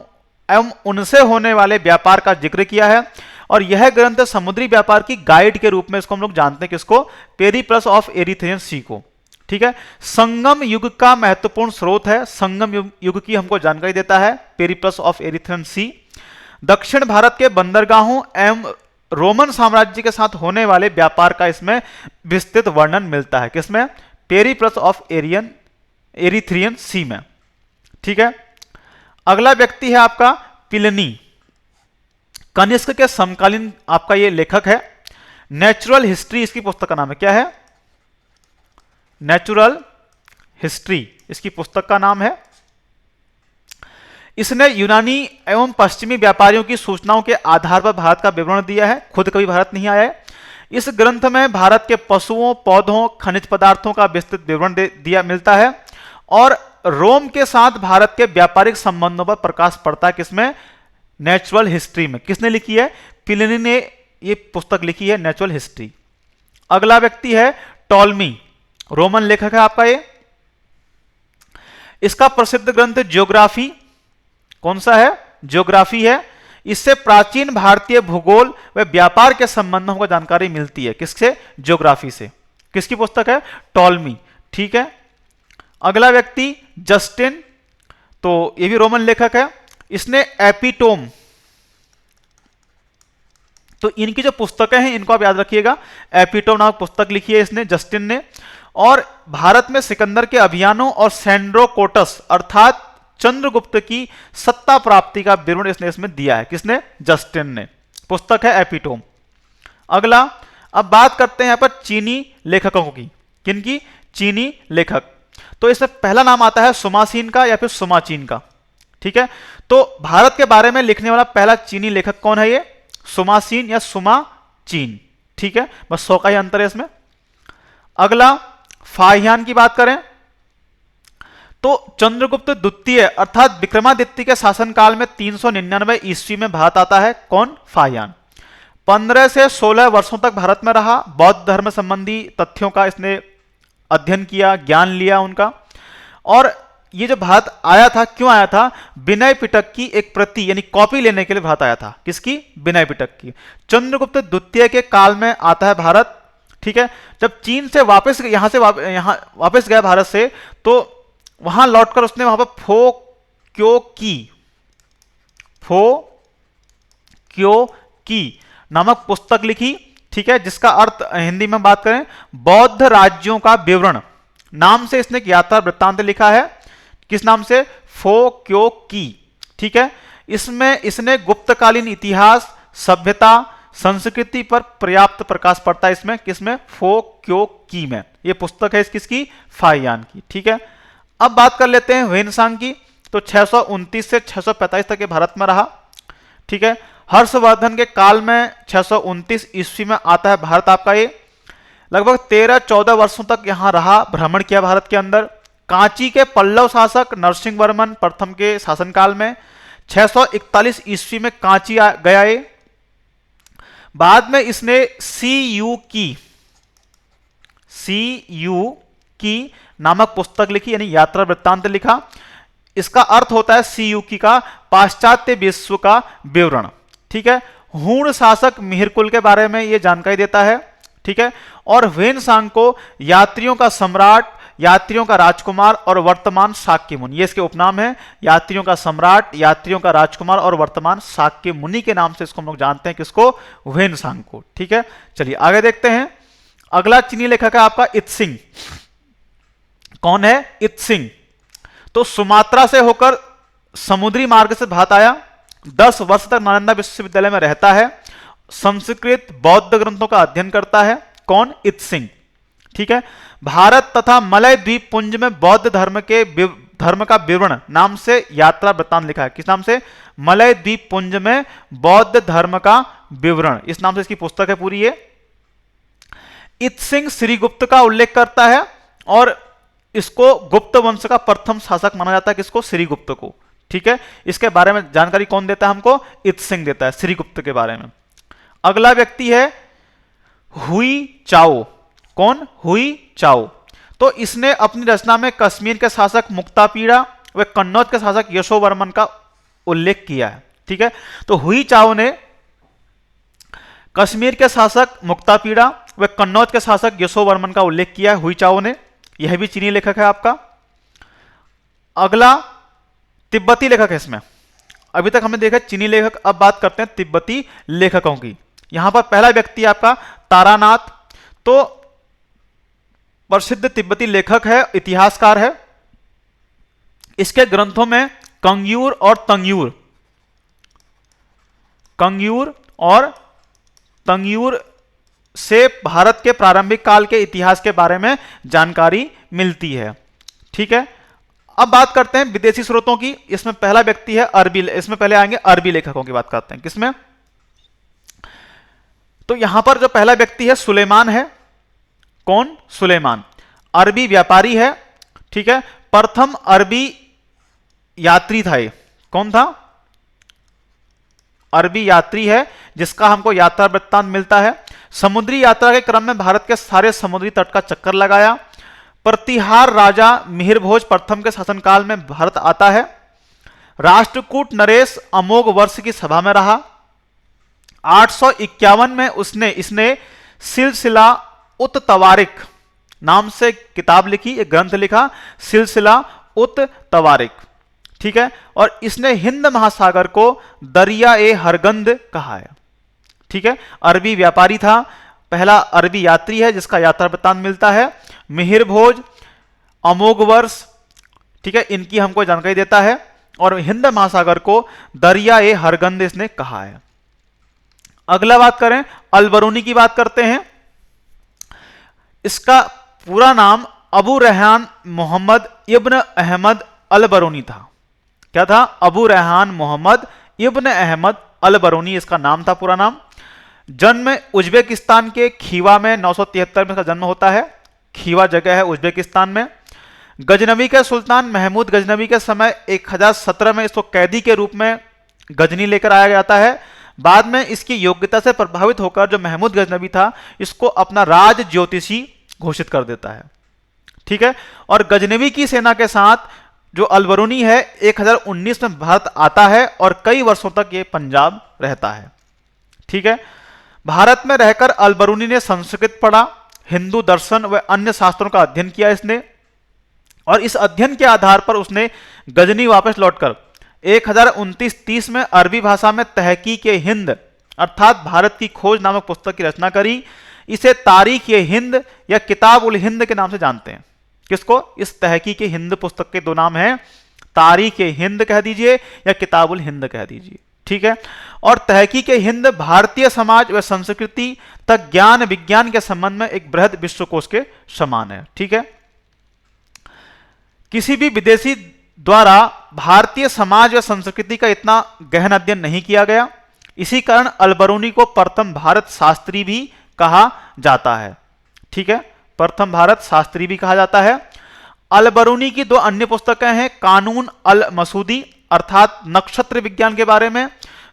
एवं उनसे होने वाले व्यापार का जिक्र किया है। और यह ग्रंथ समुद्री व्यापार की गाइड के रूप में इसको हम लोग जानते हैं, किसको, पेरिप्लस ऑफ एरिथ्रियन सी को। ठीक है, संगम युग का महत्वपूर्ण स्रोत है। संगम युग की हमको जानकारी देता है पेरिप्लस ऑफ एरिथ्रियन सी। दक्षिण भारत के बंदरगाहों एवं रोमन साम्राज्य के साथ होने वाले व्यापार का इसमें विस्तृत वर्णन मिलता है। किसमें, पेरिप्लस ऑफ एरिथ्रियन सी में। ठीक है, अगला व्यक्ति है आपका प्लिनी, कनिष्क के समकालीन आपका ये लेखक है। नेचुरल हिस्ट्री इसकी पुस्तक का नाम है। क्या है, नेचुरल हिस्ट्री इसकी पुस्तक का नाम है। इसने यूनानी एवं पश्चिमी व्यापारियों की सूचनाओं के आधार पर भारत का विवरण दिया है। खुद कभी भारत नहीं आया है। इस ग्रंथ में भारत के पशुओं, पौधों, खनिज पदार्थों का विस्तृत विवरण दिया मिलता है और रोम के साथ भारत के व्यापारिक संबंधों पर प्रकाश पड़ता है। किसमें, नेचुरल हिस्ट्री में। किसने लिखी है, प्लिनी ने ये पुस्तक लिखी है, नेचुरल हिस्ट्री। अगला व्यक्ति है टॉलमी, रोमन लेखक है आपका ये। इसका प्रसिद्ध ग्रंथ ज्योग्राफी, कौन सा है, ज्योग्राफी है। इससे प्राचीन भारतीय भूगोल व व्यापार के संबंधों को जानकारी मिलती है। किससे, ज्योग्राफी से। किसकी पुस्तक है, टॉलमी। ठीक है, अगला व्यक्ति जस्टिन, तो ये भी रोमन लेखक है। इसने एपिटोम, तो इनकी जो पुस्तकें हैं इनको आप याद रखिएगा। एपिटोम नामक पुस्तक लिखी है इसने, जस्टिन ने। और भारत में सिकंदर के अभियानों और सेंड्रोकोटस अर्थात चंद्रगुप्त की सत्ता प्राप्ति का विवरण इसमें दिया है। किसने, जस्टिन ने। पुस्तक है एपिटोम। अगला, अब बात करते हैं यहां पर चीनी लेखकों की। किनकी, चीनी लेखक। तो इसमें पहला नाम आता है सुमासीन का या फिर सुमाचीन का। ठीक है, तो भारत के बारे में लिखने वाला पहला चीनी लेखक कौन है, ये सुमासीन या सुमाचीन। ठीक है, बस 100 का ही अंतर है इसमें। अगला, फाहियान की बात करें तो चंद्रगुप्त द्वितीय अर्थात विक्रमादित्य के शासनकाल में 399 ईस्वी में भारत आता है। कौन, फाहियान। 15 से 16 वर्षों तक भारत में रहा। बौद्ध धर्म संबंधी तथ्यों का इसने अध्ययन किया, ज्ञान लिया उनका। और ये जो भारत आया था, क्यों आया था, विनय पिटक की एक प्रति यानी कॉपी लेने के लिए भारत आया था। किसकी, विनय पिटक की। चंद्रगुप्त द्वितीय के काल में आता है भारत। ठीक है, जब चीन से वापस यहां वापस गया भारत से, तो वहां लौटकर उसने वहां पर फो क्यो की नामक पुस्तक लिखी। ठीक है, जिसका अर्थ हिंदी में बात करें बौद्ध राज्यों का विवरण नाम से इसने एक यात्रा वृत्तांत लिखा है। किस नाम से, फो क्यो की। ठीक है, इसमें इसने गुप्तकालीन इतिहास, सभ्यता, संस्कृति पर पर्याप्त प्रकाश पड़ता है इसमें। किसमें, फो क्यो की में। यह पुस्तक है किसकी, फाहियान की। ठीक है, अब बात कर लेते हैं ह्वेनसांग की। तो 629 से 645 तक ये भारत में रहा। ठीक है, हर्षवर्धन के काल में 629 ईस्वी में आता है भारत आपका ये। लगभग 13-14 वर्षों तक यहां रहा, भ्रमण किया भारत के अंदर। कांची के पल्लव शासक नरसिंह वर्मन प्रथम के शासनकाल में 641 ईस्वी में कांची गया ये। बाद में इसने सीयू की नामक पुस्तक लिखी यानी यात्रा वृत्तांत लिखा। इसका अर्थ होता है सीयूकी का पाश्चात्य विश्व का विवरण। ठीक है, हूण शासक मिहिरकुल के बारे में यह जानकारी देता है। ठीक है, और ह्वेनसांग को यात्रियों का सम्राट, यात्रियों का राजकुमार और वर्तमान शाक्य मुनि, ये इसके उपनाम है। यात्रियों का सम्राट, यात्रियों का राजकुमार और वर्तमान शाक्य मुनि के नाम से इसको हम लोग जानते हैं। किसको, ह्वेनसांग को। ठीक है, चलिए आगे देखते हैं। अगला चीनी लेखक है आपका इत्सिंग। कौन है, इत्सिंग। तो सुमात्रा से होकर समुद्री मार्ग से भारत आया। 10 वर्ष तक नालंदा विश्वविद्यालय में रहता है, संस्कृत बौद्ध ग्रंथों का अध्ययन करता है। कौन? इत्सिंग। ठीक है। भारत तथा मलय द्वीप पुंज में बौद्ध धर्म का विवरण नाम से यात्रा वृत्तांत लिखा है। किस नाम से? मलय द्वीप पुंज में बौद्ध धर्म का विवरण, इस नाम से इसकी पुस्तक है पूरी ये। इत्सिंग श्रीगुप्त का उल्लेख करता है और इसको गुप्त वंश का प्रथम शासक माना जाता है। किसको? श्रीगुप्त को। ठीक है। इसके बारे में जानकारी कौन देता है हमको? इत्सिंग देता है श्रीगुप्त के बारे में। अगला व्यक्ति है हुई चाओ। कौन? हुई चाओ। तो इसने अपनी रचना में कश्मीर के शासक मुक्तापीड़ा व कन्नौज के शासक यशोवर्मन का उल्लेख किया है। ठीक है। तो हुई चाओ ने कश्मीर के शासक मुक्तापीड़ा व कन्नौज के शासक यशोवर्मन का उल्लेख किया है। हुई चाओ ने, यह भी चीनी लेखक है आपका। अगला तिब्बती लेखक है इसमें। अभी तक हमने देखा चीनी लेखक, अब बात करते हैं तिब्बती लेखकों की। यहां पर पहला व्यक्ति आपका तारानाथ। तो प्रसिद्ध तिब्बती लेखक है, इतिहासकार है। इसके ग्रंथों में कंग्यूर और तंग्यूर से भारत के प्रारंभिक काल के इतिहास के बारे में जानकारी मिलती है। ठीक है। अब बात करते हैं विदेशी स्रोतों की। इसमें पहला व्यक्ति है अरबी, इसमें पहले आएंगे अरबी लेखकों की बात करते हैं। किसमें? तो यहां पर जो पहला व्यक्ति है सुलेमान है। कौन? सुलेमान। अरबी व्यापारी है। ठीक है। प्रथम अरबी यात्री था ये। कौन था? अरबी यात्री है, जिसका हमको यात्रा वृत्तांत मिलता है। समुद्री यात्रा के क्रम में भारत के सारे समुद्री तट का चक्कर लगाया। प्रतिहार राजा मिहिर भोज प्रथम के शासनकाल में भारत आता है। राष्ट्रकूट नरेश अमोघ वर्ष की सभा में रहा। 851 में इसने सिलसिला उत तवारिक नाम से किताब लिखी, एक ग्रंथ लिखा, सिलसिला उत तवारिक। ठीक है। और इसने हिंद महासागर को दरिया ए हरगंद कहा है। ठीक है। अरबी व्यापारी था, पहला अरबी यात्री है जिसका यात्रा वृत्तांत मिलता है। मिहिर भोज, अमोघ वर्ष, ठीक है, इनकी हमको जानकारी देता है। और हिंद महासागर को दरिया ए हरगंद इसने कहा है। अगला बात करें, अलबरूनी की बात करते हैं। इसका पूरा नाम अबू रेहान मोहम्मद इब्न अहमद अलबरूनी था। क्या था? अबू रेहान मोहम्मद इब्न अहमद अलबरूनी इसका नाम था, पूरा नाम। जन्म उज्बेकिस्तान के खीवा में 973 में इसका जन्म होता है। खीवा जगह है उज्बेकिस्तान में। गजनवी के सुल्तान महमूद गजनवी के समय 1017 में इसको कैदी के रूप में गजनी लेकर आया जाता है। बाद में इसकी योग्यता से प्रभावित होकर जो महमूद गजनवी था, इसको अपना राज ज्योतिषी घोषित कर देता है। ठीक है। और गजनवी की सेना के साथ जो अलबरूनी है 1019 में भारत आता है और कई वर्षों तक ये पंजाब रहता है। ठीक है। भारत में रहकर अलबरूनी ने संस्कृत पढ़ा, हिंदू दर्शन व अन्य शास्त्रों का अध्ययन किया इसने। और इस अध्ययन के आधार पर उसने गजनी वापस लौटकर 1029-30 में अरबी भाषा में तहकीक हिंद अर्थात भारत की खोज नामक पुस्तक की रचना करी। इसे तारीख ए हिंद या किताब उल हिंद के नाम से जानते हैं। किसको? इस तहकीक हिंद पुस्तक के दो नाम हैं, तारीख ए हिंद कह दीजिए या किताब उल हिंद कह दीजिए। ठीक है। और तहकीक हिंद भारतीय समाज व संस्कृति तक ज्ञान विज्ञान के संबंध में एक बृहद विश्वकोश के समान है। ठीक है। किसी भी विदेशी द्वारा भारतीय समाज व संस्कृति का इतना गहन अध्ययन नहीं किया गया। इसी कारण अलबरूनी को प्रथम भारत शास्त्री भी कहा जाता है। ठीक है। प्रथम भारत शास्त्री भी कहा जाता है। अलबरूनी की दो अन्य पुस्तकें हैं, कानून अल मसूदी अर्थात नक्षत्र विज्ञान के बारे में।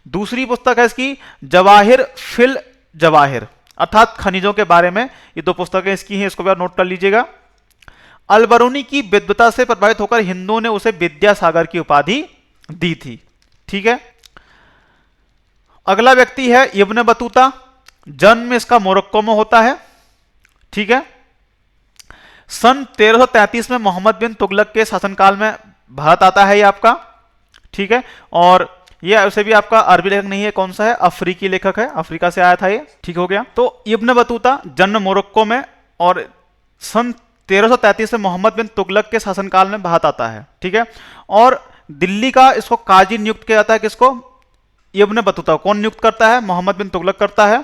दूसरी पुस्तक है इसकी जवाहिर फिल जवाहिर अर्थात खनिजों के बारे में। ये दो पुस्तकें इसकी हैं, इसको भी आप नोट कर लीजिएगा। अलबरूनी की विद्वता से प्रभावित होकर हिंदुओं ने उसे विद्यासागर की उपाधि दी थी। ठीक है। अगला व्यक्ति है इब्न बतूता। जन्म इसका मोरक्को में होता है। ठीक है। सन 1333 में मोहम्मद बिन तुगलक के शासनकाल में भारत आता है ये आपका। ठीक है। और ये उसे भी आपका अरबी लेखक नहीं है, कौन सा है? अफ्रीकी लेखक है, अफ्रीका से आया था ये। ठीक हो गया। तो इब्न बतूता जन्म मोरक्को में और सन 1333 में मोहम्मद बिन तुगलक के शासनकाल में भारत आता है। ठीक है। और दिल्ली का इसको काजी नियुक्त किया जाता है। किसको? इब्न बतूता कौन नियुक्त करता है? मोहम्मद बिन तुगलक करता है।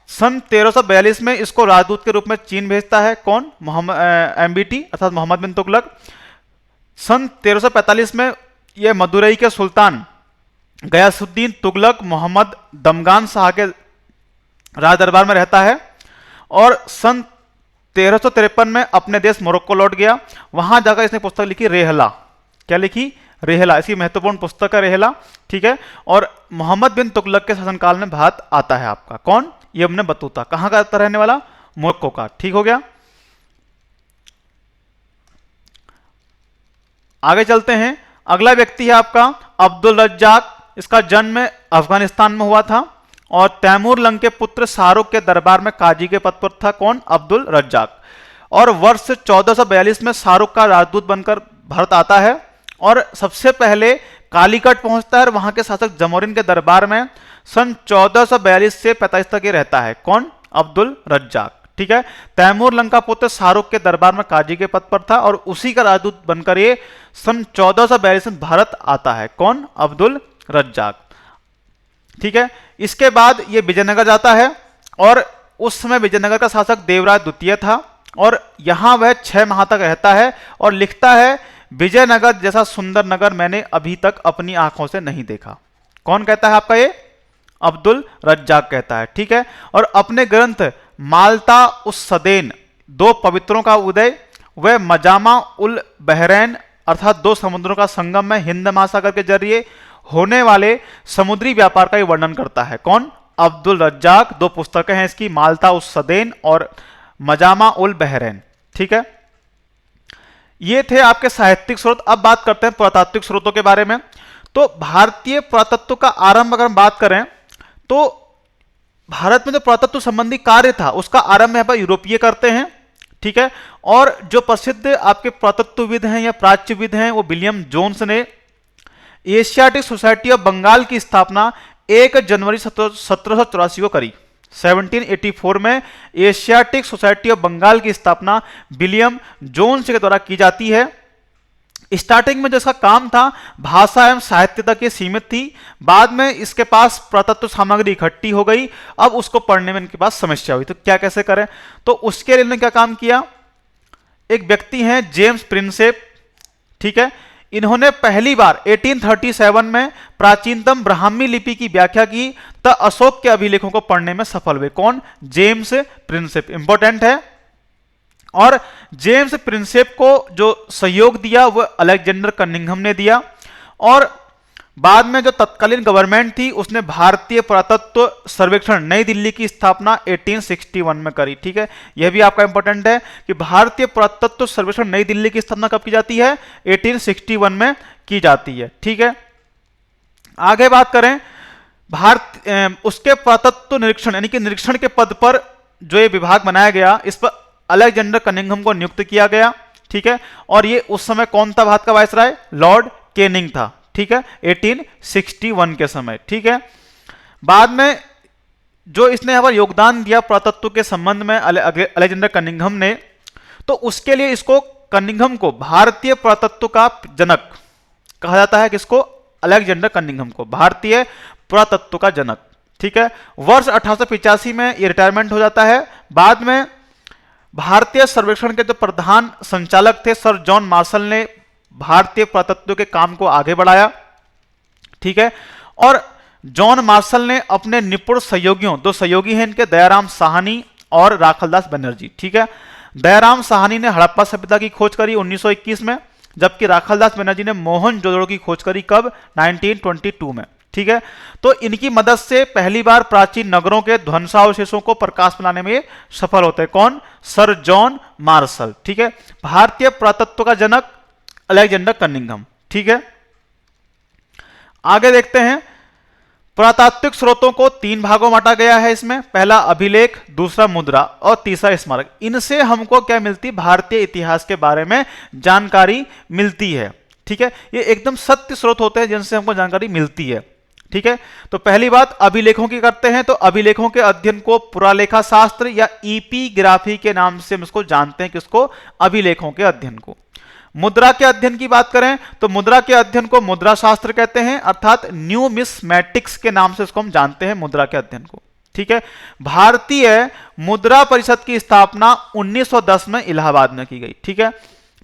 सन 1342 में इसको राजदूत के रूप में चीन भेजता है कौन? एमबीटी अर्थात मोहम्मद बिन तुगलक। सन 1345 में यह मदुरई के सुल्तान गयासुद्दीन तुगलक मोहम्मद दमगान शाह के राज दरबार में रहता है और सन 1353 में अपने देश मोरक्को लौट गया। वहां जाकर इसने पुस्तक लिखी रेहला। क्या लिखी? रेहला। इसकी महत्वपूर्ण पुस्तक है रेहला, ठीक है। और मोहम्मद बिन तुगलक के शासनकाल में भारत आता है आपका कौन? Ibn Battuta. कहां का रहने वाला? मोरक्को का। ठीक हो गया। आगे चलते हैं। अगला व्यक्ति है आपका अब्दुल रज्जाक। इसका जन्म अफगानिस्तान में हुआ था और तैमूर लंग के पुत्र शाहरुख के दरबार में काजी के पद पर था कौन? अब्दुल रज्जाक। और वर्ष 1442 में शाहरुख का राजदूत बनकर भारत आता है और सबसे पहले कालीकट पहुंचता है और वहां के शासक जमोरिन के दरबार में सन 1442 से 45 तक ये रहता है कौन? अब्दुल रज्जाक, ठीक है। तैमूर लंग का पुत्र शाहरुख के दरबार में काजी के पद पर था और उसी का राजदूत बनकर ये सन 1442 में भारत आता है कौन? अब्दुल रज्जाक, ठीक है। इसके बाद ये विजयनगर जाता है और उस समय विजयनगर का शासक देवराज द्वितीय था और यहां वह 6 माह तक रहता है और लिखता है विजयनगर जैसा सुंदर नगर मैंने अभी तक अपनी आंखों से नहीं देखा। कौन कहता है आपका? ये अब्दुल रज्जाक कहता है, ठीक है। और अपने ग्रंथ माल्टा उस सदेन 2 पवित्रों का उदय व मजामा उल बहरैन अर्थात 2 समुद्रों का संगम में हिंद महासागर के जरिए होने वाले समुद्री व्यापार का वर्णन करता है कौन? अब्दुल रज्जाक। 2 पुस्तकें हैं इसकी, माल्टा उस सदेन और मजामा उल बहरैन, ठीक है। ये थे आपके साहित्यिक स्रोत। अब बात करते हैं पुरातात्विक स्रोतों के बारे में। तो भारतीय पुरातत्व का आरंभ अगर हम बात करें तो भारत में जो पुरातत्व संबंधी कार्य था उसका आरंभ यहाँ पर यूरोपीय करते हैं, ठीक है। और जो प्रसिद्ध आपके पुरातत्वविद हैं या प्राच्यविद हैं वो विलियम जोन्स ने एशियाटिक सोसाइटी ऑफ बंगाल की स्थापना 1 जनवरी 1784 को करी। 1784 में एशियाटिक सोसाइटी ऑफ बंगाल की स्थापना विलियम जोन्स के द्वारा की जाती है। स्टार्टिंग में जो इसका काम था भाषा एवं साहित्य तक ये सीमित थी। बाद में इसके पास पुरातत्व सामग्री इकट्ठी हो गई, अब उसको पढ़ने में इनके पास समस्या हुई तो क्या कैसे करें। तो उसके लिए इन्होंने क्या काम किया? एक व्यक्ति हैं जेम्स प्रिंसेप, ठीक है। इन्होंने पहली बार 1837 में प्राचीनतम ब्राह्मी लिपि की व्याख्या की तो अशोक के अभिलेखों को पढ़ने में सफल हुए कौन? जेम्स प्रिंसेप, इंपॉर्टेंट है। और जेम्स प्रिंसेप को जो सहयोग दिया वह अलेक्जेंडर कनिंघम ने दिया और बाद में जो तत्कालीन गवर्नमेंट थी उसने भारतीय पुरातत्व सर्वेक्षण नई दिल्ली की स्थापना 1861 में करी, ठीक है। यह भी आपका इंपॉर्टेंट है कि भारतीय पुरातत्व सर्वेक्षण नई दिल्ली की स्थापना कब की जाती है? 1861 में की जाती है, ठीक है। आगे बात करें उसके पुरातत्व निरीक्षण यानी कि निरीक्षण के पद पर जो ये विभाग बनाया गया इस पर अलेक्जेंडर कनिंघम को नियुक्त किया गया, ठीक है। और ये उस समय कौन था भारत का वायसराय? लॉर्ड केनिंग था, ठीक है, 1861 के समय, ठीक है। बाद में जो इसने यहां पर योगदान दिया पुरातत्व के संबंध में अलेक्जेंडर कनिंघम ने, तो उसके लिए इसको कनिंघम को भारतीय पुरातत्व का जनक कहा जाता है। किसको? अलेक्जेंडर कनिंघम को भारतीय पुरातत्व का जनक, ठीक है। वर्ष 1885 में ये रिटायरमेंट हो जाता है। बाद में भारतीय सर्वेक्षण के जो प्रधान संचालक थे सर जॉन मार्शल ने भारतीय पुरातत्व के काम को आगे बढ़ाया, ठीक है। और जॉन मार्शल ने अपने निपुण सहयोगियों, 2 सहयोगी हैं इनके, दयाराम साहनी और राखलदास बनर्जी, ठीक है। दयाराम साहनी ने हड़प्पा सभ्यता की खोज करी 1921 में, जबकि राखलदास बनर्जी ने मोहनजोदड़ो की खोज करी कब? 1922 में, ठीक है। तो इनकी मदद से पहली बार प्राचीन नगरों के ध्वंसावशेषों को प्रकाश में लाने में सफल होते हैं कौन? सर जॉन मार्शल, ठीक है। भारतीय पुरातत्व का जनक अलेक्जेंडर कनिंघम, ठीक है। आगे देखते हैं पुरातात्विक स्रोतों को 3 भागों में बांटा गया है इसमें। पहला अभिलेख, दूसरा मुद्रा और तीसरा स्मारक। इनसे हमको क्या मिलती? भारतीय इतिहास के बारे में जानकारी मिलती है, ठीक है। ये एकदम सत्य स्रोत होते हैं जिनसे हमको जानकारी मिलती है, ठीक है। तो पहली बात अभिलेखों की करते हैं। तो अभिलेखों के अध्ययन को पुरालेखा शास्त्र या ईपीग्राफी के नाम से हम इसको जानते हैं। किसको? अभिलेखों के अध्ययन को। मुद्रा के अध्ययन की बात करें तो मुद्रा के अध्ययन को मुद्रा शास्त्र कहते हैं, अर्थात न्यूमिस्मैटिक्स के नाम से इसको हम जानते हैं मुद्रा के अध्ययन को। ठीक है। भारतीय मुद्रा परिषद की स्थापना 1910 में इलाहाबाद में की गई। ठीक है।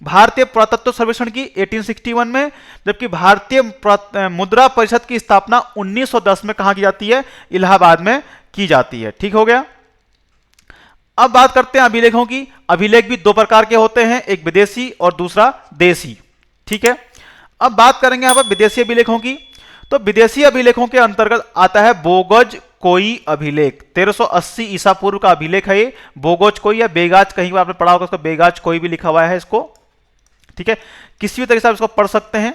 भारतीय पुरातत्व सर्वेक्षण की 1861 में, जबकि भारतीय मुद्रा परिषद की स्थापना 1910 में कहां की जाती है? इलाहाबाद में की जाती है। ठीक हो गया। अब बात करते हैं अभिलेखों की। अभिलेख भी दो प्रकार के होते हैं, एक विदेशी और दूसरा देशी। ठीक है। अब बात करेंगे यहां पर विदेशी अभिलेखों की। तो विदेशी अभिलेखों के अंतर्गत आता है बोगज कोई अभिलेख। 1380 ईसा पूर्व का अभिलेख है ये। बोगज कोई या बेगाज, कहीं पर आपने पढ़ा होगा उसको, बेगाज कोई भी लिखा हुआ है इसको। ठीक है। किसी भी तरीके से आप इसको पढ़ सकते हैं।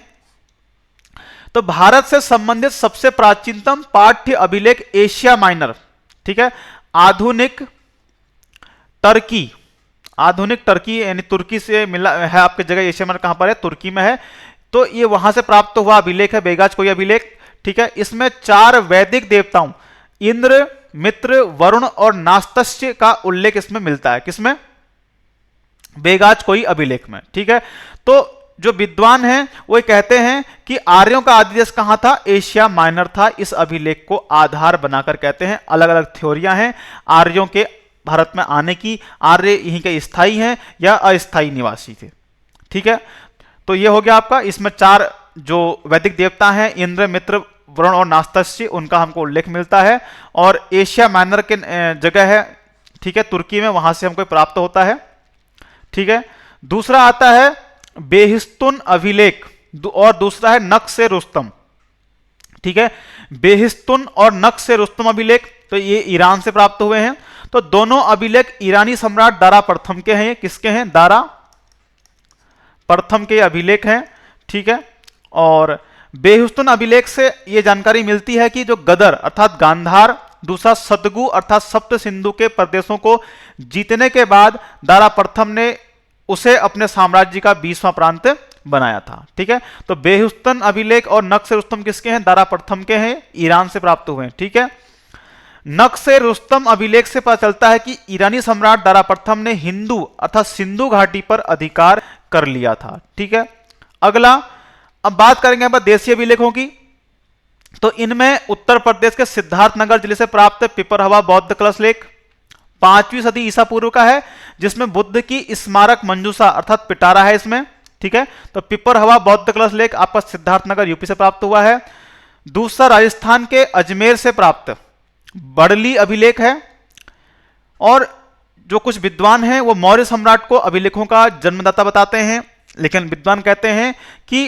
तो भारत से संबंधित सबसे प्राचीनतम पाठ्य अभिलेख एशिया माइनर। ठीक है। आधुनिक टर्की यानी तुर्की से मिला है आपकी जगह। एशिया माइनर कहां पर है? तुर्की में है। तो ये वहां से प्राप्त हुआ अभिलेख है, बेगाज कोई अभिलेख। ठीक है। इसमें 4 वैदिक देवताओं इंद्र, मित्र, वरुण और नास्तस्य का उल्लेख इसमें मिलता है। किसमें? बेगाज कोई अभिलेख में। ठीक है। तो जो विद्वान हैं वो कहते हैं कि आर्यों का आदि देश कहां था? एशिया माइनर था। इस अभिलेख को आधार बनाकर कहते हैं। अलग अलग थ्योरियां हैं आर्यों के भारत में आने की। आर्य यहीं के स्थायी हैं या अस्थायी निवासी थे। ठीक है। तो ये हो गया आपका। इसमें 4 जो वैदिक देवता हैं, इंद्र, मित्र, वरुण और नास्तस्य, उनका हमको उल्लेख मिलता है। और एशिया माइनर के जगह है, ठीक है, तुर्की में, वहां से हमको प्राप्त होता है। ठीक है। दूसरा आता है बेहिस्तुन अभिलेख और दूसरा है नक्श ए रुस्तम। ठीक है। बेहिस्तुन और नक्श ए रुस्तम अभिलेख तो ये ईरान से प्राप्त हुए हैं। तो दोनों अभिलेख ईरानी सम्राट दारा प्रथम के हैं। किसके हैं? दारा प्रथम के अभिलेख हैं। ठीक है। और बेहिस्तुन अभिलेख से यह जानकारी मिलती है कि जो गदर अर्थात गांधार, दूसरा सतगु अर्थात सप्त सिंधु के प्रदेशों को जीतने के बाद दारा प्रथम ने उसे अपने साम्राज्य का 20वां प्रांत बनाया था। ठीक है। तो बेहिस्तुन अभिलेख और नक्श ए रुस्तम किसके हैं? दारा प्रथम के हैं, ईरान से प्राप्त हुए हैं। ठीक है। नक्श ए रुस्तम अभिलेख से पता चलता है कि ईरानी सम्राट दारा प्रथम ने हिंदू अर्थात सिंधु घाटी पर अधिकार कर लिया था। ठीक है। अगला, अब बात करेंगे यहाँ पर देशी अभिलेखों की। तो इनमें उत्तर प्रदेश के सिद्धार्थनगर जिले से प्राप्त पिपरहवा बौद्ध कलश लेख 5वीं सदी ईसा पूर्व का है, जिसमें बुद्ध की स्मारक मंजूषा अर्थात पिटारा है इसमें। ठीक है। तो पिपरहवा बौद्ध कलश लेख आपका सिद्धार्थनगर यूपी से प्राप्त हुआ है। दूसरा राजस्थान के अजमेर से प्राप्त बड़ली अभिलेख है। और जो कुछ विद्वान हैं वो मौर्य सम्राट को अभिलेखों का जन्मदाता बताते हैं, लेकिन विद्वान कहते हैं कि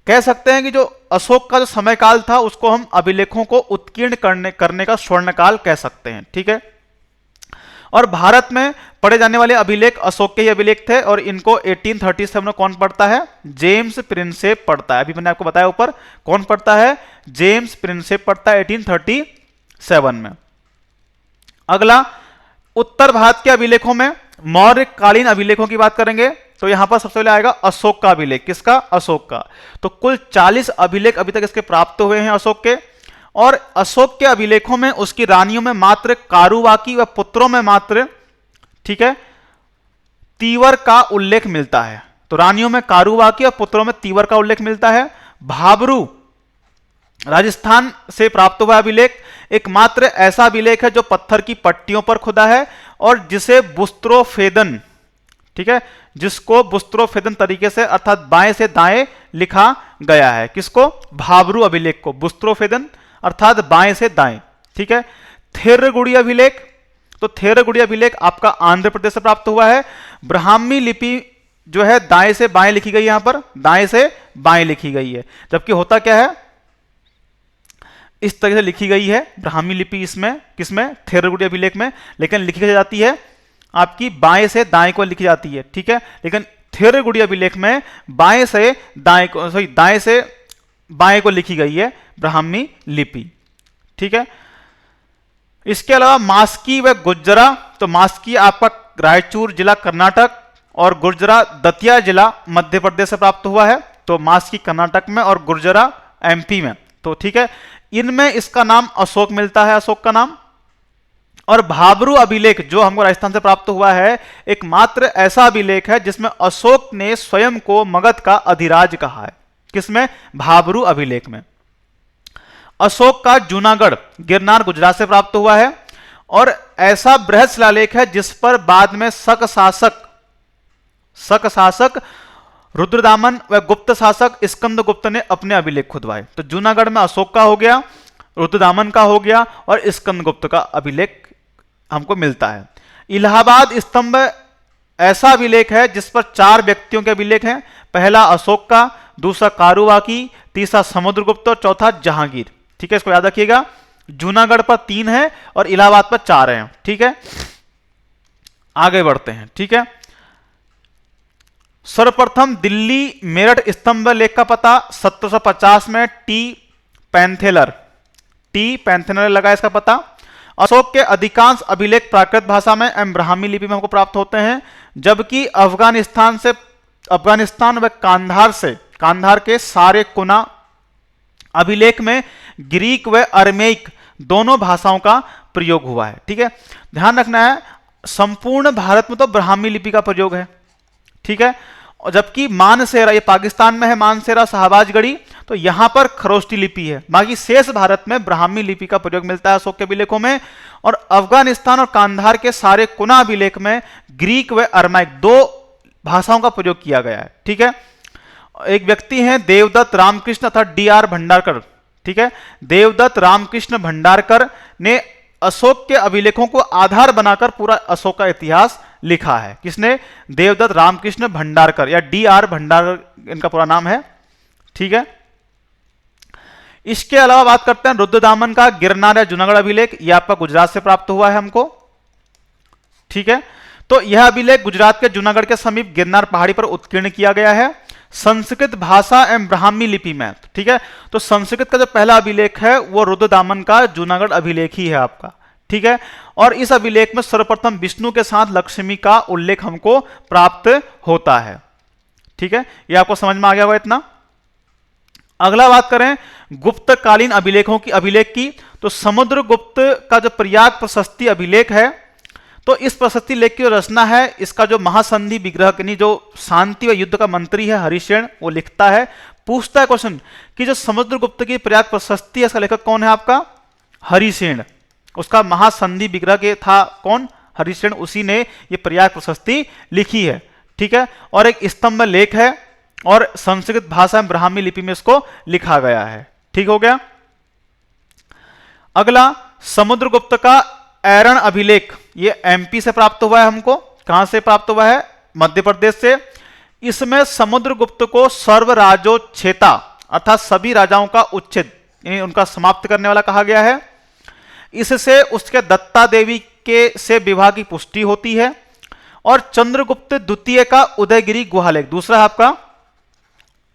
कह सकते हैं कि जो अशोक का जो समय काल था उसको हम अभिलेखों को उत्कीर्ण करने का स्वर्णकाल कह सकते हैं। ठीक है। और भारत में पढ़े जाने वाले अभिलेख अशोक के ही अभिलेख थे और इनको 1837 में कौन पढ़ता है? जेम्स प्रिंसेप पढ़ता है। अभी मैंने आपको बताया ऊपर कौन पढ़ता है? जेम्स प्रिंसेप पढ़ता है 1837 में। अगला, उत्तर भारत के अभिलेखों में मौर्य कालीन अभिलेखों की बात करेंगे तो यहां पर सबसे पहले आएगा अशोक का अभिलेख। किसका? अशोक का। तो कुल 40 अभिलेख अभी तक इसके प्राप्त हुए हैं अशोक के। और अशोक के अभिलेखों में उसकी रानियों में मात्र कारुवाकी व पुत्रों में मात्र, ठीक है, तीवर का उल्लेख मिलता है। तो रानियों में कारुवाकी और पुत्रों में तीवर का उल्लेख मिलता है। भाबरू राजस्थान से प्राप्त हुआ अभिलेख एकमात्र ऐसा अभिलेख है जो पत्थर की पट्टियों पर खुदा है और जिसे बुस्त्रोफेदन, ठीक है, जिसको बुस्त्रोफेदन तरीके से अर्थात बाएं से दाएं लिखा गया है। किसको? भाबरू अभिलेख को बुस्त्रोफेदन अर्थात बाएं से दाएं। ठीक है। थेरगुड़ी अभिलेख, तो थेरगुड़ी अभिलेख आपका आंध्र प्रदेश से प्राप्त हुआ है। ब्राह्मी लिपि जो है दाएं से बाएं लिखी गई है, यहां पर दाएं से बाएं लिखी गई है, जबकि होता क्या है, इस तरह से लिखी गई है ब्राह्मी लिपि इसमें, किसमें? थेरगुड़ी अभिलेख में, लेकिन लिखी जाती है आपकी बाएं से दाएं को लिखी जाती है। ठीक है। लेकिन थेरगुड़ी अभिलेख में बाएं से दाएं को, सॉरी, दाएं से बाएं को लिखी गई है ब्राह्मी लिपि। ठीक है। इसके अलावा मास्की व गुर्जरा, तो मास्की आपका रायचूर जिला कर्नाटक और गुर्जरा दतिया जिला मध्य प्रदेश से प्राप्त हुआ है। तो मास्की कर्नाटक में और गुर्जरा एमपी में। तो ठीक है, इनमें इसका नाम अशोक मिलता है, अशोक का नाम। और भाबरू अभिलेख जो हमको राजस्थान से प्राप्त हुआ है, एकमात्र ऐसा अभिलेख है जिसमें अशोक ने स्वयं को मगध का अधिराज कहा है। किसमें? भाबरू अभिलेख में। अशोक का जूनागढ़ गिरनार गुजरात से प्राप्त हुआ है और ऐसा बृहद शिलालेख है जिस पर बाद में शक शासक रुद्रदामन व गुप्त शासक स्कंदगुप्त ने अपने अभिलेख खुदवाए। तो जूनागढ़ में अशोक का हो गया, रुद्रदामन का हो गया और स्कंदगुप्त का अभिलेख हमको मिलता है। इलाहाबाद स्तंभ ऐसा अभिलेख है जिस पर 4 व्यक्तियों के अभिलेख हैं। पहला अशोक का, दूसरा कारुवाकी, तीसरा समुद्रगुप्त और चौथा जहांगीर। ठीक है, इसको याद रखिएगा। जूनागढ़ पर 3 है और इलाहाबाद पर 4 हैं। ठीक है, आगे बढ़ते हैं। ठीक है, सर्वप्रथम दिल्ली मेरठ स्तंभ लेख का पता 1750 में टी पैंथेलर लगा इसका पता। अशोक के अधिकांश अभिलेख प्राकृत भाषा में एवं ब्राह्मी लिपि में हमको प्राप्त होते हैं, जबकि अफगानिस्तान व कांधार के सारे कुना अभिलेख में ग्रीक व अरमेइक दोनों भाषाओं का प्रयोग हुआ है। ठीक है, ध्यान रखना है संपूर्ण भारत में तो ब्राह्मी लिपि का प्रयोग है। ठीक है, और जबकि मानसेरा, ये पाकिस्तान में है मानसेरा शाहबाजगढ़ी, तो यहां पर खरोष्टी लिपि है। बाकी शेष भारत में ब्राह्मी लिपि का प्रयोग मिलता है अशोक के अभिलेखों में। और अफगानिस्तान और कांधार के सारे कुना अभिलेख में ग्रीक व अरमाइक 2 भाषाओं का प्रयोग किया गया है। ठीक है, एक व्यक्ति हैं देवदत्त रामकृष्ण अर्थात डी.आर. भंडारकर। ठीक है, देवदत्त रामकृष्ण भंडारकर ने अशोक के अभिलेखों को आधार बनाकर पूरा अशोक का इतिहास लिखा है। किसने? देवदत्त रामकृष्ण भंडारकर या डी.आर. भंडारकर इनका पूरा नाम है। ठीक है, इसके अलावा बात करते हैं रुद्रदामन का गिरनार या जूनागढ़ अभिलेख। यह आपका गुजरात से प्राप्त हुआ है हमको। ठीक है, तो यह अभिलेख गुजरात के जूनागढ़ के समीप गिरनार पहाड़ी पर उत्कीर्ण किया गया है संस्कृत भाषा एवं ब्राह्मी लिपि में। ठीक है, तो संस्कृत का जो पहला अभिलेख है वो रुद्रदामन का जूनागढ़ अभिलेख ही है आपका। ठीक है, और इस अभिलेख में सर्वप्रथम विष्णु के साथ लक्ष्मी का उल्लेख हमको प्राप्त होता है। ठीक है, ये आपको समझ में आ गया होगा इतना। अगला बात करें गुप्तकालीन अभिलेख की, तो समुद्रगुप्त का जो प्रयाग प्रशस्ति अभिलेख है, तो इस प्रशस्ति लेख की जो रचना है, इसका जो महासंधि विग्रह यानी जो शांति व युद्ध का मंत्री है हरिसेन, वो लिखता है। पूछता है क्वेश्चन कि जो समुद्रगुप्त की प्रयाग प्रशस्ति है, इसका लेखक कौन है आपका? हरिसेन। उसका महासंधि विग्रह के था कौन? हरिसेन। उसी ने ये प्रयाग प्रशस्ति लिखी है। ठीक है, और एक स्तंभ लेख है और संस्कृत भाषा में ब्राह्मी लिपि में इसको लिखा गया है। ठीक हो गया। अगला समुद्रगुप्त का ऐरण अभिलेख, ये एमपी से प्राप्त हुआ है हमको। कहां से प्राप्त हुआ है? मध्य प्रदेश से। इसमें समुद्रगुप्त को सर्वराजोच्छेता अर्थात सभी राजाओं का उच्छेद यानी उनका समाप्त करने वाला कहा गया है। इससे उसके दत्ता देवी के से विवाह की पुष्टि होती है। और चंद्रगुप्त द्वितीय का उदयगिरी गुहालेख दूसरा है आपका।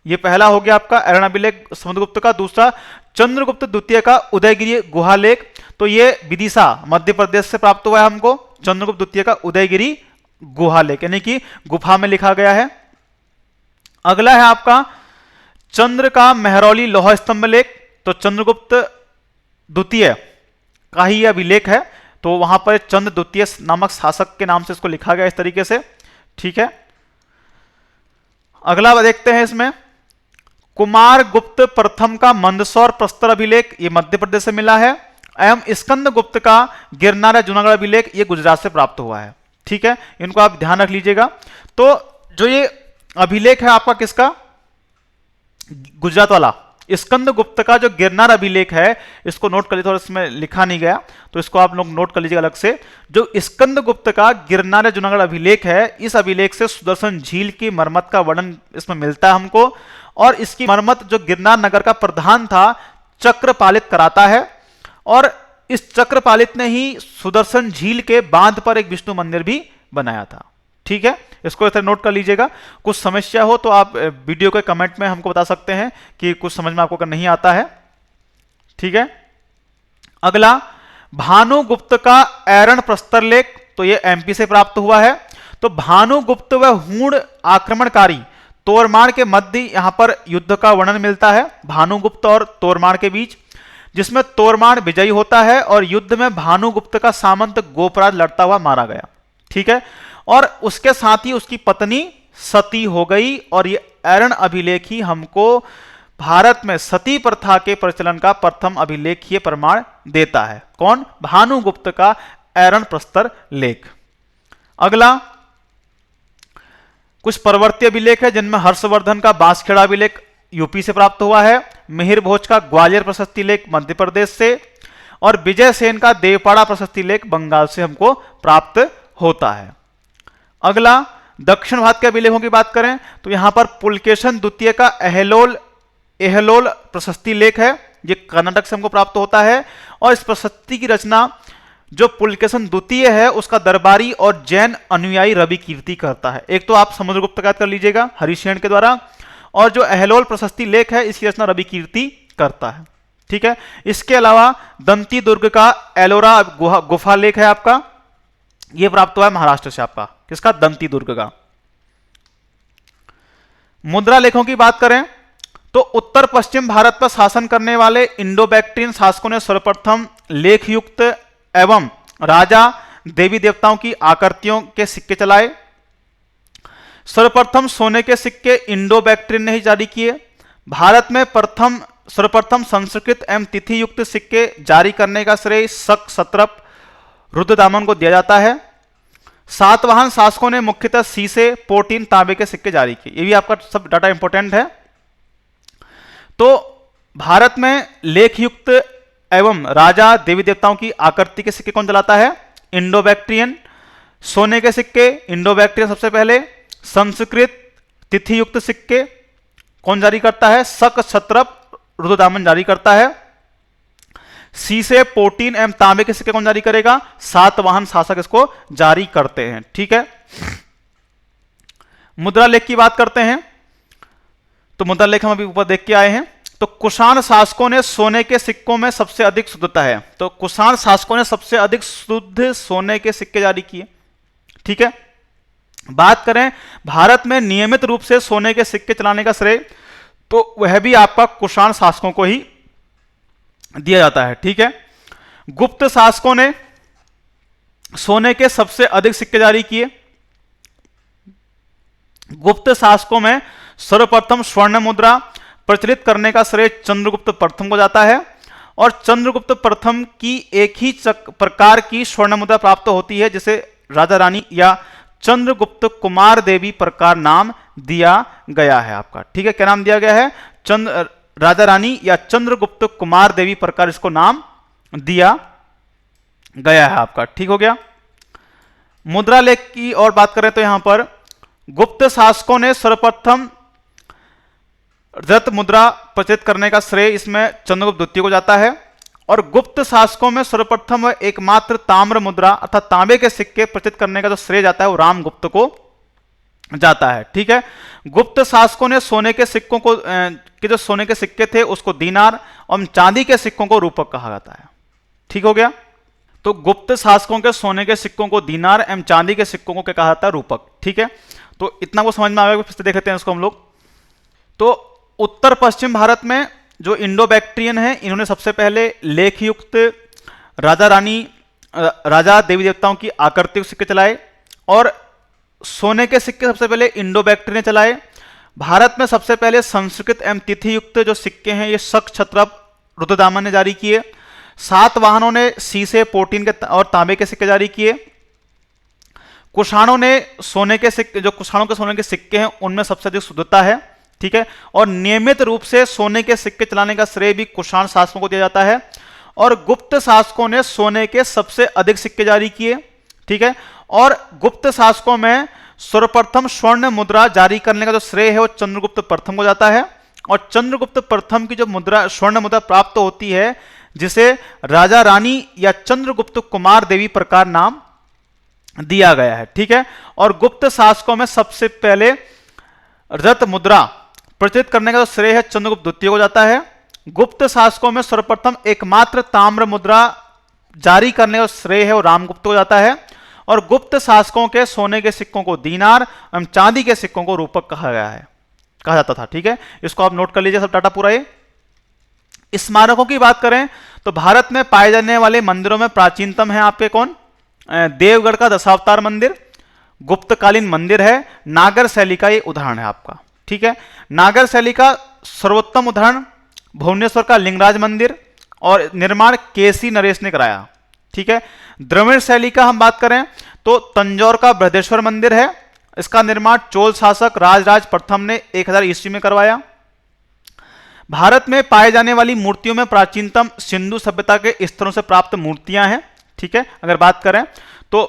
ये पहला हो गया आपका ऐरण अभिलेख समुद्रगुप्त का। दूसरा चंद्रगुप्त द्वितीय का उदयगिरी गुहालेख, तो ये विदिशा मध्य प्रदेश से प्राप्त हुआ है हमको। चंद्रगुप्त द्वितीय का उदयगिरी गुहालेख यानी कि गुफा में लिखा गया है। अगला है आपका चंद्र का मेहरौली लौह स्तंभ लेख, तो चंद्रगुप्त द्वितीय का ही अभिलेख है। तो वहां पर चंद्र द्वितीय नामक शासक के नाम से इसको लिखा गया इस तरीके से। ठीक है, अगला देखते हैं इसमें कुमार गुप्त प्रथम का मंदसौर प्रस्तर अभिलेख, ये मध्य प्रदेश से मिला है। एवं स्कंद गुप्त का गिरनार या जूनागढ़ अभिलेख, ये गुजरात से प्राप्त हुआ है। ठीक है, इनको आप ध्यान रख लीजिएगा। तो जो ये अभिलेख है आपका किसका? गुजरात वाला स्कंद गुप्त का जो गिरनार अभिलेख है, इसको नोट कर लीजिए, इसमें लिखा नहीं गया तो इसको आप लोग नोट कर लीजिएगा अलग से। जो स्कंद गुप्त का गिरनार या जूनागढ़ अभिलेख है, इस अभिलेख से सुदर्शन झील की मरम्मत का वर्णन इसमें मिलता है हमको। और इसकी मरम्मत जो गिरनार नगर का प्रधान था चक्रपालित कराता है। और इस चक्रपालित ने ही सुदर्शन झील के बांध पर एक विष्णु मंदिर भी बनाया था। ठीक है, इसको इस तरह नोट कर लीजिएगा। कुछ समस्या हो तो आप वीडियो के कमेंट में हमको बता सकते हैं कि कुछ समझ में आपको अगर नहीं आता है। ठीक है, अगला भानुगुप्त का ऐरण प्रस्तर लेख, तो ये एमपी से प्राप्त हुआ है। तो भानुगुप्त व हूण आक्रमणकारी तोरमाण के मध्य यहां पर युद्ध का वर्णन मिलता है, भानुगुप्त और तोरमाण के बीच। जिसमें तोरमान विजयी होता है और युद्ध में भानुगुप्त का सामंत गोपराज लड़ता हुआ मारा गया। ठीक है, और उसके साथ ही उसकी पत्नी सती हो गई, और ये ऐरण अभिलेख ही हमको भारत में सती प्रथा के प्रचलन का प्रथम अभिलेखीय प्रमाण देता है। कौन? भानुगुप्त का ऐरण प्रस्तर लेख। अगला कुछ परवर्ती अभिलेख है जिनमें हर्षवर्धन का बांसखेड़ा अभिलेख यूपी से प्राप्त हुआ है, मिहिर भोज का ग्वालियर प्रशस्ति लेख मध्य प्रदेश से, और विजय सेन का देवपाड़ा प्रशस्ति लेख बंगाल से हमको प्राप्त होता है। अगला दक्षिण भारत के अभिलेखों की बात करें तो यहां पर पुलकेशन द्वितीय का एहलोल प्रशस्ति लेख है, ये कर्नाटक से हमको प्राप्त होता है, और इस प्रशस्ति की रचना जो पुलकेशन द्वितीय है उसका दरबारी और जैन अनुयायी रवि कीर्ति करता है। एक तो आप समुद्रगुप्त का याद कर लीजिएगा हरिसेन के द्वारा, और जो एहलोल प्रशस्ति लेख है इसकी रचना रवि कीर्ति करता है। ठीक है, इसके अलावा दंती दुर्ग का एलोरा गुफा लेख है आपका, यह प्राप्त हुआ है महाराष्ट्र से आपका, किसका? दंती दुर्ग का। मुद्रा लेखों की बात करें तो उत्तर पश्चिम भारत पर शासन करने वाले इंडो बैक्ट्रियन शासकों ने सर्वप्रथम लेखयुक्त एवं राजा देवी देवताओं की आकृतियों के सिक्के चलाए। सर्वप्रथम सोने के सिक्के इंडो बैक्ट्रियन ने ही जारी किए। भारत में सर्वप्रथम संस्कृत एवं तिथि युक्त सिक्के जारी करने का श्रेय शक, सत्रप, रुद्रदामन को दिया जाता है। सातवाहन शासकों ने मुख्यतः सीसे, पोटीन, तांबे के सिक्के जारी किए। ये भी आपका सब डाटा इंपॉर्टेंट है। तो भारत में लेखयुक्त एवं राजा देवी देवताओं की आकृति के सिक्के कौन चलाता है? Indo Bactrian. सोने के सिक्के इंडो बैक्ट्रियन सबसे पहले। संस्कृत तिथि युक्त सिक्के कौन जारी करता है? शक, क्षत्रप, रुद्रदामन जारी करता है। सीसे, पोटीन एवं तांबे के सिक्के कौन जारी करेगा? सातवाहन शासक इसको जारी करते हैं। ठीक है, मुद्रा लेख की बात करते हैं तो मुद्रा लेख हम अभी ऊपर देख के आए हैं। तो कुषाण शासकों ने सोने के सिक्कों में सबसे अधिक शुद्धता है, तो कुषाण शासकों ने सबसे अधिक शुद्ध सोने के सिक्के जारी किए। ठीक है, बात करें भारत में नियमित रूप से सोने के सिक्के चलाने का श्रेय तो वह भी आपका कुषाण शासकों को ही दिया जाता है। ठीक है, गुप्त शासकों ने सोने के सबसे अधिक सिक्के जारी किए। गुप्त शासकों में सर्वप्रथम स्वर्ण मुद्रा प्रचलित करने का श्रेय चंद्रगुप्त प्रथम को जाता है, और चंद्रगुप्त प्रथम की एक ही प्रकार की स्वर्ण मुद्रा प्राप्त होती है जिसे राजा रानी या चंद्रगुप्त कुमार देवी प्रकार नाम दिया गया है आपका। ठीक है, क्या नाम दिया गया है? राजा रानी या चंद्रगुप्त कुमार देवी प्रकार इसको नाम दिया गया है आपका। ठीक हो गया। मुद्रा लेख की और बात करें तो यहां पर गुप्त शासकों ने सर्वप्रथम रजत मुद्रा प्रचलित करने का श्रेय इसमें चंद्रगुप्त द्वितीय को जाता है, और गुप्त शासकों में सर्वप्रथम एकमात्र ताम्र मुद्रा अर्थात तांबे के सिक्के प्रचलित करने का जो श्रेय जाता है वो रामगुप्त को जाता है। ठीक है, गुप्त शासकों ने सोने के सिक्कों को के जो सोने के सिक्के थे उसको दीनार और चांदी के सिक्कों को रूपक कहा जाता है। ठीक हो गया। तो गुप्त शासकों के सोने के सिक्कों को दीनार एवं चांदी के सिक्कों को क्या कहा जाता है? रूपक। ठीक है, तो इतना को समझ में आ गया, फिर से देख लेते हैं इसको हम लोग। तो उत्तर पश्चिम भारत में जो इंडो बैक्ट्रियन है इन्होंने सबसे पहले लेखयुक्त राजा देवी देवताओं की आकृति सिक्के चलाए, और सोने के सिक्के सबसे पहले इंडो बैक्ट्रियन चलाए। भारत में सबसे पहले संस्कृत एवं तिथि युक्त जो सिक्के हैं ये शक, क्षत्रप, रुद्रदामन ने जारी किए। सातवाहनों ने सीसे, पोटीन के और तांबे के सिक्के जारी किए। कुषाणों ने सोने के सिक्के, जो कुषाणों के सोने के सिक्के हैं उनमें सबसे अधिक शुद्धता है। ठीक है, और नियमित रूप से सोने के सिक्के चलाने का श्रेय भी कुषाण शासकों को दिया जाता है, और गुप्त शासकों ने सोने के सबसे अधिक सिक्के जारी किए। ठीक है, और गुप्त शासकों में सर्वप्रथम स्वर्ण मुद्रा जारी करने का जो श्रेय है वो चंद्रगुप्त प्रथम को जाता है, और चंद्रगुप्त प्रथम की जो मुद्रा स्वर्ण मुद्रा प्राप्त होती है जिसे राजा रानी या चंद्रगुप्त कुमार देवी प्रकार नाम दिया गया है। ठीक है, और गुप्त शासकों में सबसे पहले रजत मुद्रा प्रचलित करने का जो श्रेय है चंद्रगुप्त द्वितीय को जाता है। गुप्त शासकों में सर्वप्रथम एकमात्र ताम्र मुद्रा जारी करने का श्रेय है वो रामगुप्त को जाता है, और गुप्त शासकों के सोने के सिक्कों को दीनार एवं चांदी के सिक्कों को रूपक कहा जाता था। ठीक है, इसको आप नोट कर लीजिए सब डाटा पूरा ये। स्मारकों की बात करें तो भारत में पाए जाने वाले मंदिरों में प्राचीनतम है आपके कौन? देवगढ़ का दशावतार मंदिर, गुप्तकालीन मंदिर है, नागर शैली का ये उदाहरण है आपका। ठीक है, नागर शैली का सर्वोत्तम उदाहरण भुवनेश्वर का लिंगराज मंदिर, और निर्माण केसी नरेश ने कराया। ठीक है, द्रविड़ शैली का हम बात करें तो तंजौर का बृहदेश्वर मंदिर है, इसका निर्माण चोल शासक राजराज प्रथम ने 1000 ईस्वी में करवाया। भारत में पाए जाने वाली मूर्तियों में प्राचीनतम सिंधु सभ्यता के स्तरों से प्राप्त मूर्तियां हैं। ठीक है, अगर बात करें तो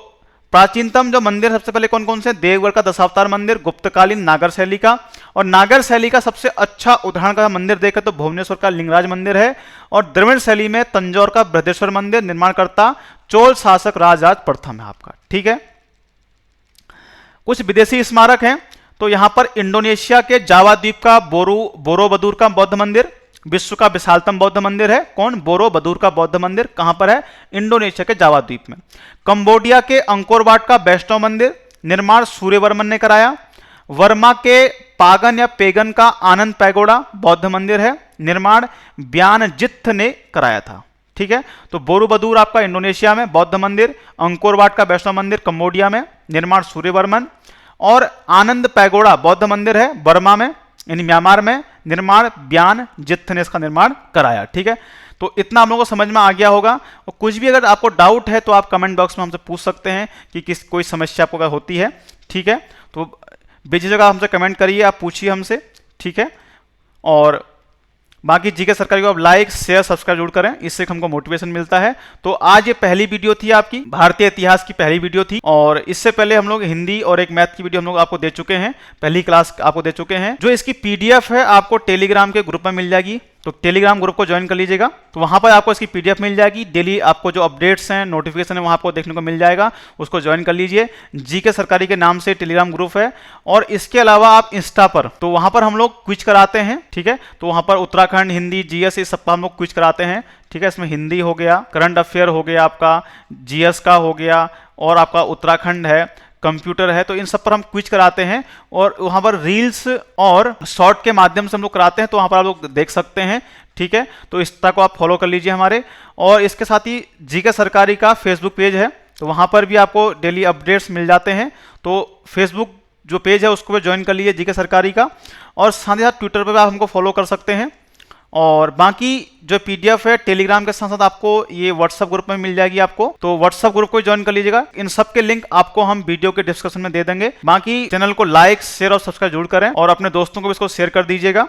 प्राचीनतम जो मंदिर सबसे पहले कौन कौन से? देवगढ़ का दशावतार मंदिर, गुप्तकालीन नागर शैली का, और नागर शैली का सबसे अच्छा उदाहरण का मंदिर देखें तो भुवनेश्वर का लिंगराज मंदिर है, और द्रविड़ शैली में तंजौर का बृहदेश्वर मंदिर, निर्माणकर्ता चोल शासक राजराज प्रथम है आपका। ठीक है, कुछ विदेशी स्मारक हैं तो यहां पर इंडोनेशिया के जावा द्वीप का बोरोबदूर का बौद्ध मंदिर विश्व का विशालतम बौद्ध मंदिर है। कौन? बोरोबदूर का बौद्ध मंदिर कहां पर है? इंडोनेशिया के जावा द्वीप में। कंबोडिया के अंकोर वाट का वैष्णव मंदिर, निर्माण सूर्यवर्मन ने कराया। वर्मा के पागन या पेगन का आनंद पैगोडा बौद्ध मंदिर है, निर्माण ब्यानजित्थ ने कराया था। ठीक है, तो बोरोबदूर आपका इंडोनेशिया में बौद्ध मंदिर, अंकोर वाट का वैष्णव मंदिर कंबोडिया में, निर्माण सूर्यवर्मन, और आनंद पैगोडा बौद्ध मंदिर है बर्मा में यानी म्यांमार में, निर्माण ब्यानजित्थ ने इसका निर्माण कराया। ठीक है, तो इतना हम लोगों को समझ में आ गया होगा। और कुछ भी अगर आपको डाउट है तो आप कमेंट बॉक्स में हमसे पूछ सकते हैं कि कोई समस्या आपको अगर होती है। ठीक है, तो बेझिझक हमसे कमेंट करिए, आप पूछिए हमसे। ठीक है, और बाकी जीके सरकारी को आप लाइक शेयर सब्सक्राइब जरूर करें, इससे हमको मोटिवेशन मिलता है। तो आज ये पहली वीडियो थी आपकी, भारतीय इतिहास की पहली वीडियो थी, और इससे पहले हम लोग हिंदी और एक मैथ की वीडियो हम लोग आपको दे चुके हैं, पहली क्लास आपको दे चुके हैं। जो इसकी पीडीएफ है आपको टेलीग्राम के ग्रुप में मिल जाएगी, तो टेलीग्राम ग्रुप को ज्वाइन कर लीजिएगा, तो वहां पर आपको इसकी पीडीएफ मिल जाएगी। डेली आपको जो अपडेट्स हैं, नोटिफिकेशन है, वहां आपको देखने को मिल जाएगा, उसको ज्वाइन कर लीजिए। जीके सरकारी के नाम से टेलीग्राम ग्रुप है। और इसके अलावा आप इंस्टा पर, तो वहां पर हम लोग क्विज कराते हैं। ठीक है, तो वहां पर उत्तराखंड, हिंदी, जीएस इस सब पर हम लोग क्विज कराते हैं। ठीक है, इसमें हिंदी हो गया, करंट अफेयर हो गया आपका, जीएस का हो गया, और आपका उत्तराखंड है, कंप्यूटर है, तो इन सब पर हम क्विज कराते हैं। और वहां पर रील्स और शॉर्ट के माध्यम से हम लोग कराते हैं, तो वहां पर आप लोग देख सकते हैं। ठीक है, तो इस तरह को आप फॉलो कर लीजिए हमारे। और इसके साथ ही जीके सरकारी का फेसबुक पेज है, तो वहां पर भी आपको डेली अपडेट्स मिल जाते हैं। तो फेसबुक जो पेज है उसको भी ज्वाइन कर लीजिए जीके सरकारी का, और साथ ही साथ ट्विटर पर भी आप हमको फॉलो कर सकते हैं। और बाकी जो पीडीएफ है टेलीग्राम के साथ साथ आपको ये व्हाट्सएप ग्रुप में मिल जाएगी आपको, तो व्हाट्सएप ग्रुप को ज्वाइन कर लीजिएगा। इन सब के लिंक आपको हम वीडियो के डिस्क्रिप्शन में दे देंगे। बाकी चैनल को लाइक शेयर और सब्सक्राइब जरूर करें, और अपने दोस्तों को भी इसको शेयर कर दीजिएगा।